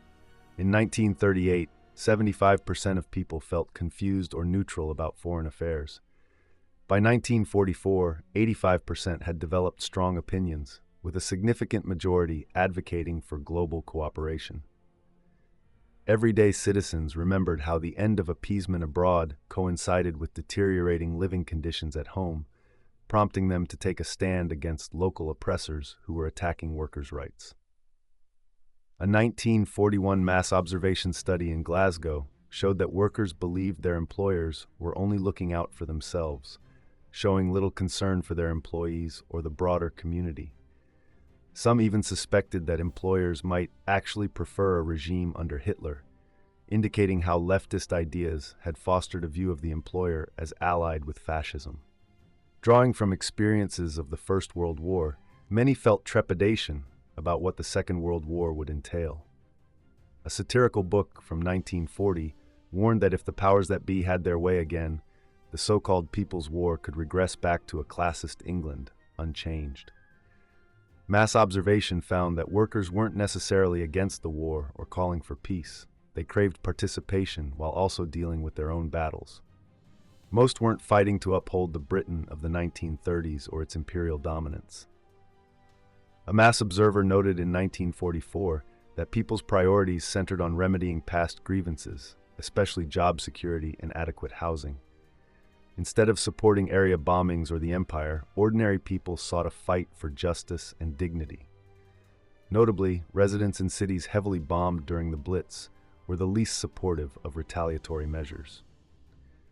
In 1938, 75% of people felt confused or neutral about foreign affairs. By 1944, 85% had developed strong opinions, with a significant majority advocating for global cooperation. Everyday citizens remembered how the end of appeasement abroad coincided with deteriorating living conditions at home, prompting them to take a stand against local oppressors who were attacking workers' rights. A 1941 mass observation study in Glasgow showed that workers believed their employers were only looking out for themselves, showing little concern for their employees or the broader community. Some even suspected that employers might actually prefer a regime under Hitler, indicating how leftist ideas had fostered a view of the employer as allied with fascism. Drawing from experiences of the First World War, many felt trepidation about what the Second World War would entail. A satirical book from 1940 warned that if the powers that be had their way again, the so-called People's War could regress back to a classist England, unchanged. Mass observation found that workers weren't necessarily against the war or calling for peace. They craved participation while also dealing with their own battles. Most weren't fighting to uphold the Britain of the 1930s or its imperial dominance. A mass observer noted in 1944 that people's priorities centered on remedying past grievances, especially job security and adequate housing. Instead of supporting area bombings or the empire, ordinary people sought a fight for justice and dignity. Notably, residents in cities heavily bombed during the Blitz were the least supportive of retaliatory measures.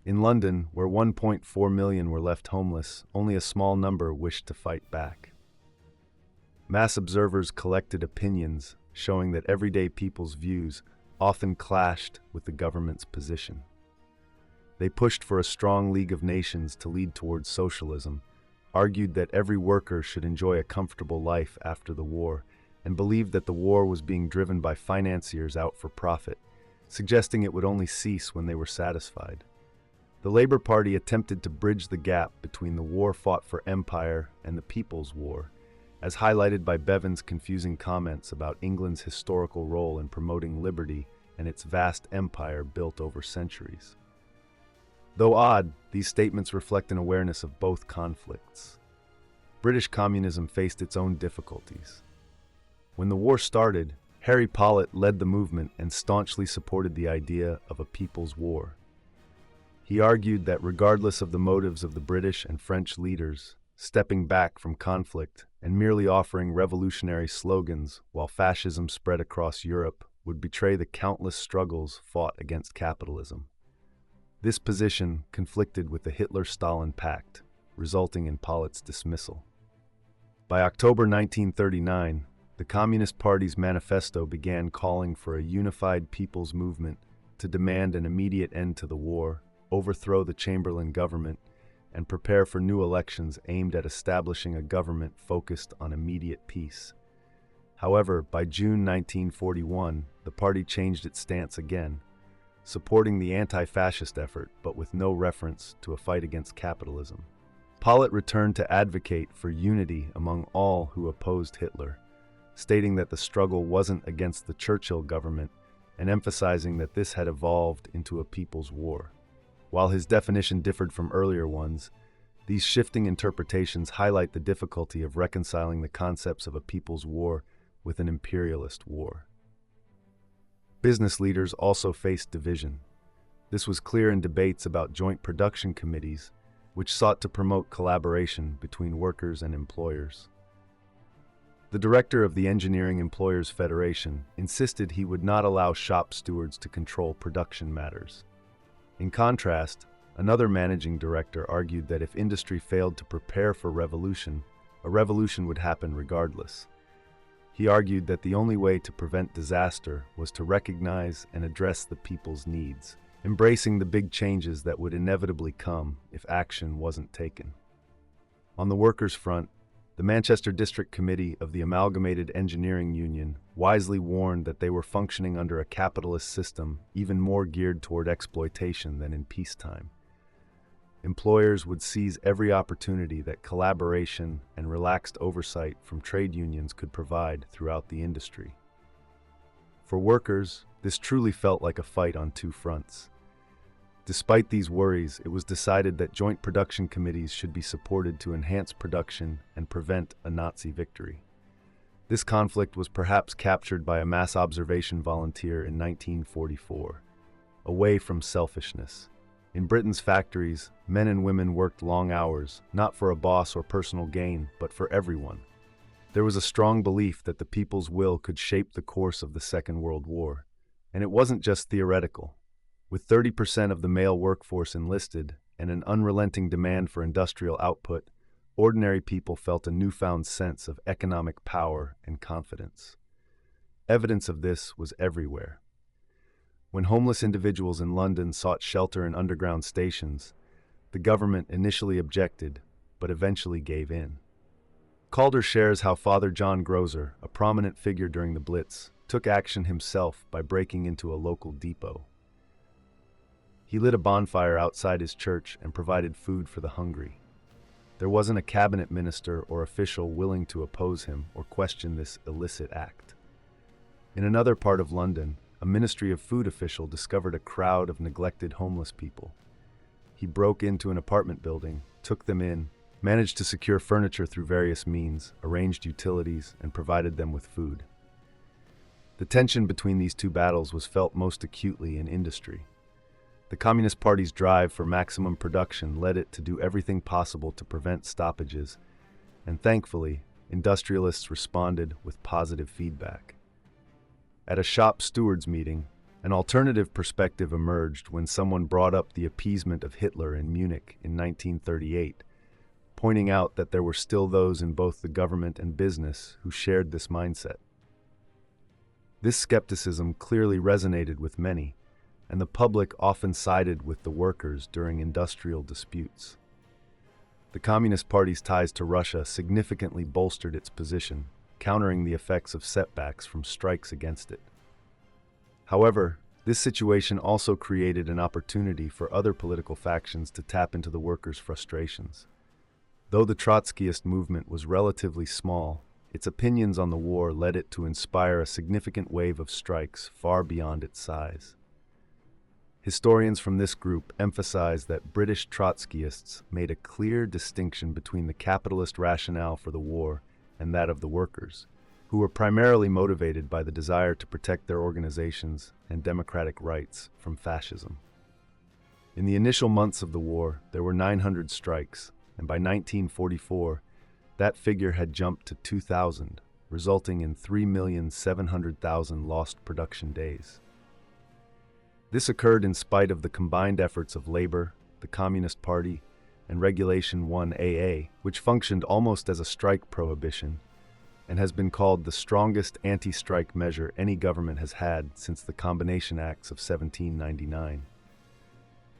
In London, where 1.4 million were left homeless, only a small number wished to fight back. Mass observers collected opinions showing that everyday people's views often clashed with the government's position. They pushed for a strong League of Nations to lead towards socialism, argued that every worker should enjoy a comfortable life after the war, and believed that the war was being driven by financiers out for profit, suggesting it would only cease when they were satisfied. The Labour Party attempted to bridge the gap between the war fought for empire and the People's War, as highlighted by Bevan's confusing comments about England's historical role in promoting liberty and its vast empire built over centuries. Though odd, these statements reflect an awareness of both conflicts. British communism faced its own difficulties. When the war started, Harry Pollitt led the movement and staunchly supported the idea of a people's war. He argued that regardless of the motives of the British and French leaders, stepping back from conflict and merely offering revolutionary slogans while fascism spread across Europe would betray the countless struggles fought against capitalism. This position conflicted with the Hitler-Stalin Pact, resulting in Pollitt's dismissal. By October 1939, the Communist Party's manifesto began calling for a unified people's movement to demand an immediate end to the war, overthrow the Chamberlain government, and prepare for new elections aimed at establishing a government focused on immediate peace. However, by June 1941, the party changed its stance again, supporting the anti-fascist effort but with no reference to a fight against capitalism. Pollitt returned to advocate for unity among all who opposed Hitler, stating that the struggle wasn't against the Churchill government and emphasizing that this had evolved into a people's war. While his definition differed from earlier ones, these shifting interpretations highlight the difficulty of reconciling the concepts of a people's war with an imperialist war. Business leaders also faced division. This was clear in debates about joint production committees, which sought to promote collaboration between workers and employers. The director of the Engineering Employers Federation insisted he would not allow shop stewards to control production matters. In contrast, another managing director argued that if industry failed to prepare for revolution, a revolution would happen regardless. He argued that the only way to prevent disaster was to recognize and address the people's needs, embracing the big changes that would inevitably come if action wasn't taken. On the workers' front, the Manchester District Committee of the Amalgamated Engineering Union wisely warned that they were functioning under a capitalist system even more geared toward exploitation than in peacetime. Employers would seize every opportunity that collaboration and relaxed oversight from trade unions could provide throughout the industry. For workers, This truly felt like a fight on two fronts. Despite these worries, it was decided that joint production committees should be supported to enhance production and prevent a Nazi victory. This conflict was perhaps captured by a mass observation volunteer in 1944. Away from selfishness. In Britain's factories, men and women worked long hours, not for a boss or personal gain, but for everyone. There was a strong belief that the people's will could shape the course of the Second World War. And it wasn't just theoretical. With 30% of the male workforce enlisted and an unrelenting demand for industrial output, ordinary people felt a newfound sense of economic power and confidence. Evidence of this was everywhere. When homeless individuals in London sought shelter in underground stations, the government initially objected, but eventually gave in. Calder shares how Father John Grozer, a prominent figure during the Blitz, took action himself by breaking into a local depot. He lit a bonfire outside his church and provided food for the hungry. There wasn't a cabinet minister or official willing to oppose him or question this illicit act. In another part of London, a Ministry of Food official discovered a crowd of neglected homeless people. He broke into an apartment building, took them in, managed to secure furniture through various means, arranged utilities, and provided them with food. The tension between these two battles was felt most acutely in industry. The Communist Party's drive for maximum production led it to do everything possible to prevent stoppages, and thankfully, industrialists responded with positive feedback. At a shop stewards meeting, an alternative perspective emerged when someone brought up the appeasement of Hitler in Munich in 1938, pointing out that there were still those in both the government and business who shared this mindset. This skepticism clearly resonated with many, and the public often sided with the workers during industrial disputes. The Communist Party's ties to Russia significantly bolstered its position, countering the effects of setbacks from strikes against it. However, this situation also created an opportunity for other political factions to tap into the workers' frustrations. Though the Trotskyist movement was relatively small, its opinions on the war led it to inspire a significant wave of strikes far beyond its size. Historians from this group emphasize that British Trotskyists made a clear distinction between the capitalist rationale for the war and that of the workers, who were primarily motivated by the desire to protect their organizations and democratic rights from fascism. In the initial months of the war, there were 900 strikes, and by 1944, that figure had jumped to 2,000, resulting in 3,700,000 lost production days. This occurred in spite of the combined efforts of labor, the Communist Party, and Regulation 1AA, which functioned almost as a strike prohibition and has been called the strongest anti-strike measure any government has had since the Combination Acts of 1799.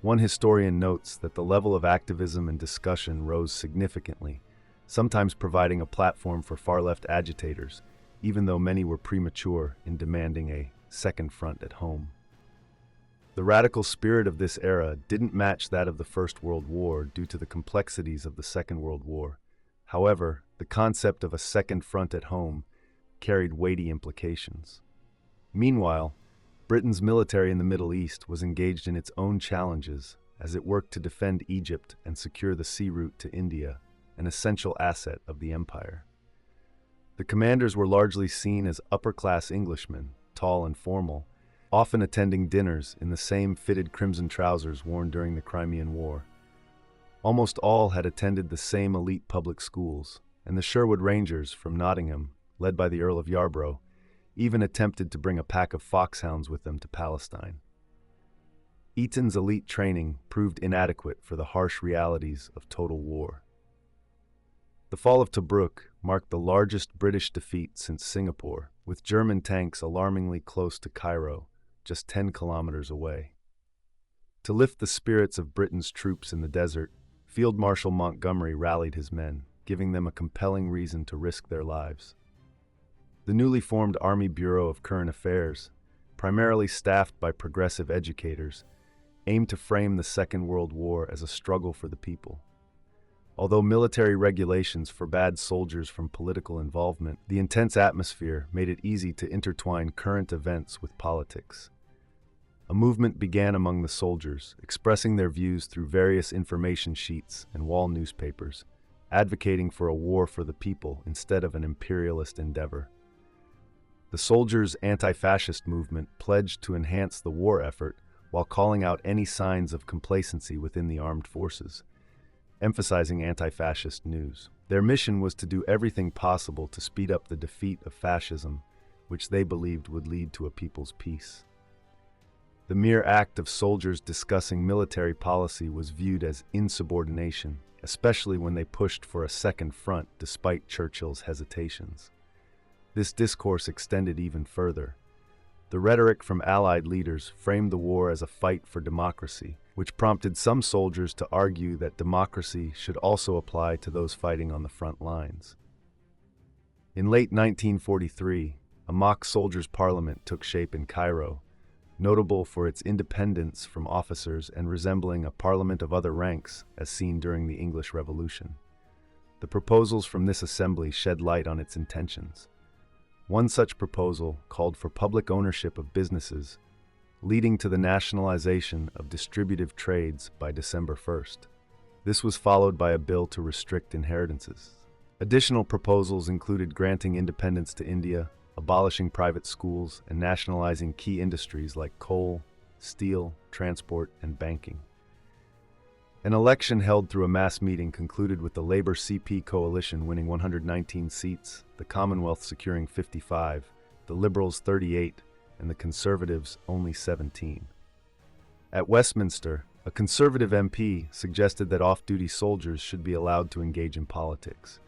One historian notes that the level of activism and discussion rose significantly, sometimes providing a platform for far-left agitators, even though many were premature in demanding a second front at home. The radical spirit of this era didn't match that of the First World War due to the complexities of the Second World War. However, the concept of a second front at home carried weighty implications. Meanwhile, Britain's military in the Middle East was engaged in its own challenges as it worked to defend Egypt and secure the sea route to India, an essential asset of the empire. The commanders were largely seen as upper-class Englishmen, tall and formal, often attending dinners in the same fitted crimson trousers worn during the Crimean War. Almost all had attended the same elite public schools, and the Sherwood Rangers from Nottingham, led by the Earl of Yarborough, even attempted to bring a pack of foxhounds with them to Palestine. Eton's elite training proved inadequate for the harsh realities of total war. The fall of Tobruk marked the largest British defeat since Singapore, with German tanks alarmingly close to Cairo, just 10 kilometers away. To lift the spirits of Britain's troops in the desert, Field Marshal Montgomery rallied his men, giving them a compelling reason to risk their lives. The newly formed Army Bureau of Current Affairs, primarily staffed by progressive educators, aimed to frame the Second World War as a struggle for the people. Although military regulations forbade soldiers from political involvement, the intense atmosphere made it easy to intertwine current events with politics. A movement began among the soldiers, expressing their views through various information sheets and wall newspapers, advocating for a war for the people instead of an imperialist endeavor. The soldiers' anti-fascist movement pledged to enhance the war effort while calling out any signs of complacency within the armed forces, emphasizing anti-fascist news. Their mission was to do everything possible to speed up the defeat of fascism, which they believed would lead to a people's peace. The mere act of soldiers discussing military policy was viewed as insubordination, especially when they pushed for a second front despite Churchill's hesitations. This discourse extended even further. The rhetoric from Allied leaders framed the war as a fight for democracy, which prompted some soldiers to argue that democracy should also apply to those fighting on the front lines. In late 1943, a mock soldiers' parliament took shape in Cairo, notable for its independence from officers and resembling a parliament of other ranks as seen during the English Revolution. The proposals from this assembly shed light on its intentions. One such proposal called for public ownership of businesses, leading to the nationalization of distributive trades by December 1st. This was followed by a bill to restrict inheritances. Additional proposals included granting independence to India, abolishing private schools, and nationalizing key industries like coal, steel, transport, and banking. An election held through a mass meeting concluded with the Labour-CP coalition winning 119 seats, the Commonwealth securing 55, the Liberals 38, and the Conservatives only 17. At Westminster, a Conservative MP suggested that off-duty soldiers should be allowed to engage in politics.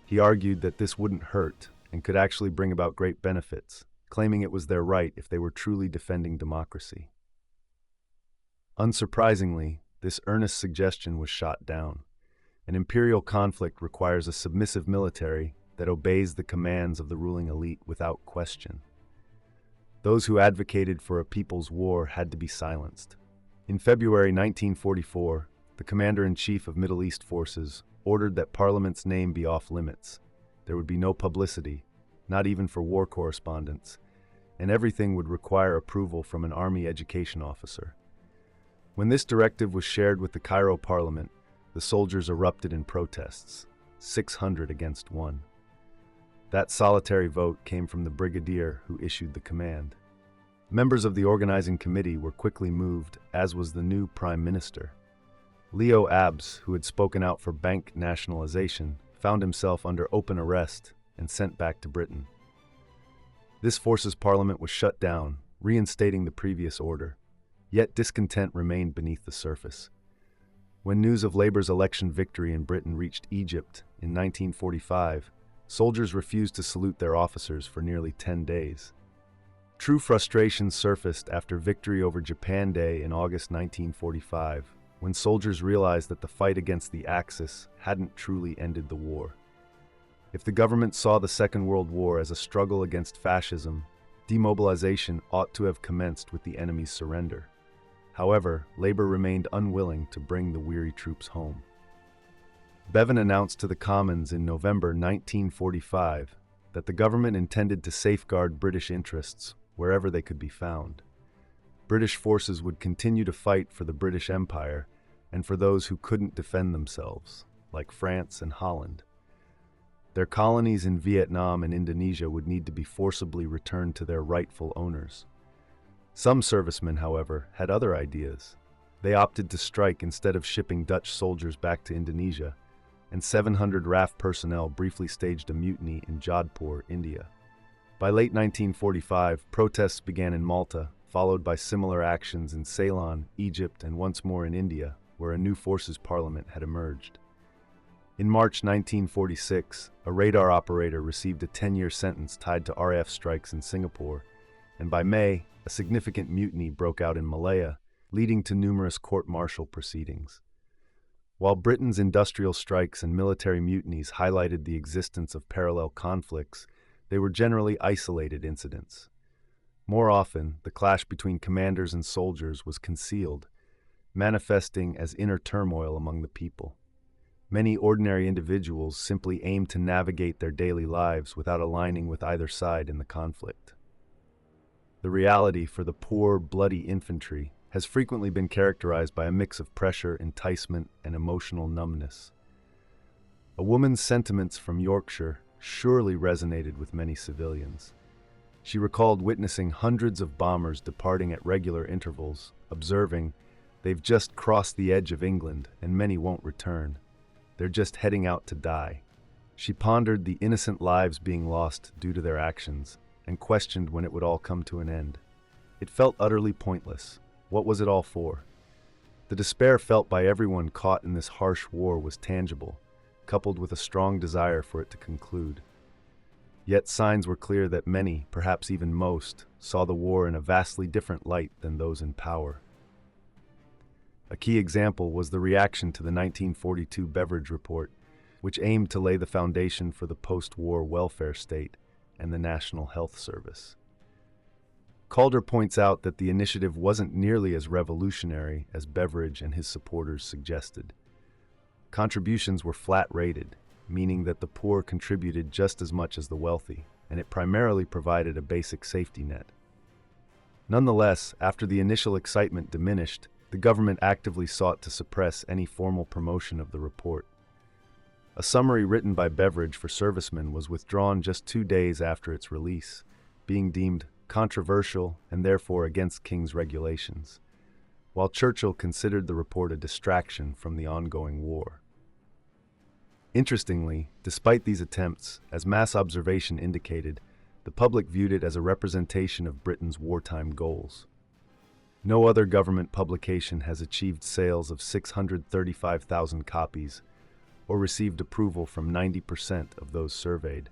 He argued that this wouldn't hurt and could actually bring about great benefits, claiming it was their right if they were truly defending democracy. Unsurprisingly, this earnest suggestion was shot down. An imperial conflict requires a submissive military that obeys the commands of the ruling elite without question. Those who advocated for a people's war had to be silenced. In February 1944, the commander-in-chief of Middle East forces ordered that Parliament's name be off-limits. There would be no publicity, not even for war correspondence, and everything would require approval from an army education officer. When this directive was shared with the Cairo Parliament, the soldiers erupted in protests, 600 against 1. That solitary vote came from the brigadier who issued the command. Members of the organizing committee were quickly moved, as was the new prime minister. Leo Abs, who had spoken out for bank nationalization, found himself under open arrest and sent back to Britain. This forces parliament was shut down, reinstating the previous order. Yet discontent remained beneath the surface. When news of Labour's election victory in Britain reached Egypt in 1945, soldiers refused to salute their officers for nearly 10 days. True frustration surfaced after victory over Japan Day in August 1945, when soldiers realized that the fight against the Axis hadn't truly ended the war. If the government saw the Second World War as a struggle against fascism, demobilization ought to have commenced with the enemy's surrender. However, Labour remained unwilling to bring the weary troops home. Bevan announced to the Commons in November 1945 that the government intended to safeguard British interests wherever they could be found. British forces would continue to fight for the British Empire and for those who couldn't defend themselves, like France and Holland. Their colonies in Vietnam and Indonesia would need to be forcibly returned to their rightful owners. Some servicemen, however, had other ideas. They opted to strike instead of shipping Dutch soldiers back to Indonesia, and 700 RAF personnel briefly staged a mutiny in Jodhpur, India. By late 1945, protests began in Malta, followed by similar actions in Ceylon, Egypt, and once more in India, where a new forces parliament had emerged. In March 1946, a radar operator received a 10-year sentence tied to RAF strikes in Singapore, and by May, a significant mutiny broke out in Malaya, leading to numerous court-martial proceedings. While Britain's industrial strikes and military mutinies highlighted the existence of parallel conflicts, they were generally isolated incidents. More often, the clash between commanders and soldiers was concealed, manifesting as inner turmoil among the people. Many ordinary individuals simply aimed to navigate their daily lives without aligning with either side in the conflict. The reality for the poor, bloody infantry has frequently been characterized by a mix of pressure, enticement, and emotional numbness. A woman's sentiments from Yorkshire surely resonated with many civilians. She recalled witnessing hundreds of bombers departing at regular intervals, observing, "They've just crossed the edge of England, and many won't return. They're just heading out to die." She pondered the innocent lives being lost due to their actions, and questioned when it would all come to an end. It felt utterly pointless. What was it all for? The despair felt by everyone caught in this harsh war was tangible, coupled with a strong desire for it to conclude. Yet signs were clear that many, perhaps even most, saw the war in a vastly different light than those in power. A key example was the reaction to the 1942 Beveridge Report, which aimed to lay the foundation for the post-war welfare state and the National Health Service. Calder points out that the initiative wasn't nearly as revolutionary as Beveridge and his supporters suggested. Contributions were flat-rated, meaning that the poor contributed just as much as the wealthy, and it primarily provided a basic safety net. Nonetheless, after the initial excitement diminished, the government actively sought to suppress any formal promotion of the report. A summary written by Beveridge for servicemen was withdrawn just 2 days after its release, being deemed controversial and therefore against King's regulations, while Churchill considered the report a distraction from the ongoing war. Interestingly, despite these attempts, as mass observation indicated, the public viewed it as a representation of Britain's wartime goals. No other government publication has achieved sales of 635,000 copies or received approval from 90% of those surveyed.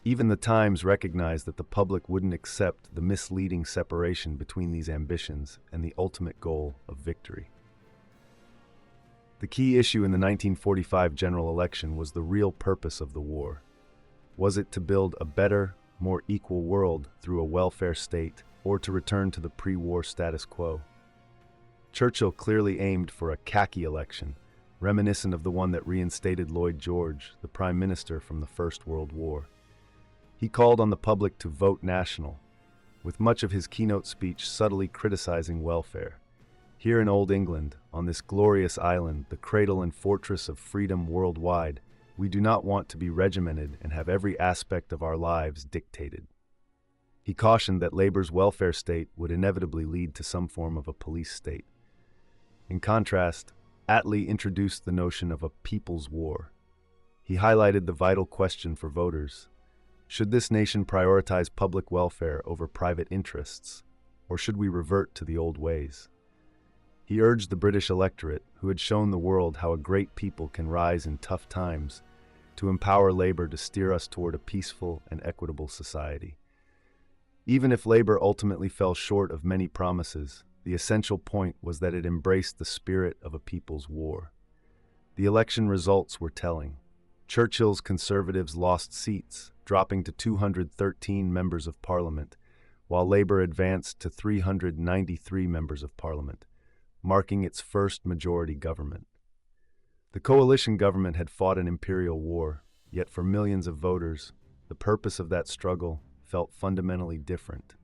Even the Times recognized that the public wouldn't accept the misleading separation between these ambitions and the ultimate goal of victory. The key issue in the 1945 general election was the real purpose of the war. Was it to build a better, more equal world through a welfare state, or to return to the pre-war status quo? Churchill clearly aimed for a khaki election, reminiscent of the one that reinstated Lloyd George, the Prime Minister from the First World War. He called on the public to vote national, with much of his keynote speech subtly criticizing welfare. Here in Old England, on this glorious island, the cradle and fortress of freedom worldwide, we do not want to be regimented and have every aspect of our lives dictated. He cautioned that Labour's welfare state would inevitably lead to some form of a police state. In contrast, Attlee introduced the notion of a people's war. He highlighted the vital question for voters: should this nation prioritize public welfare over private interests, or should we revert to the old ways? He urged the British electorate, who had shown the world how a great people can rise in tough times, to empower Labour to steer us toward a peaceful and equitable society. Even if Labour ultimately fell short of many promises, the essential point was that it embraced the spirit of a people's war. The election results were telling. Churchill's Conservatives lost seats, dropping to 213 members of Parliament, while Labour advanced to 393 members of Parliament, marking its first majority government. The coalition government had fought an imperial war, yet for millions of voters, the purpose of that struggle felt fundamentally different.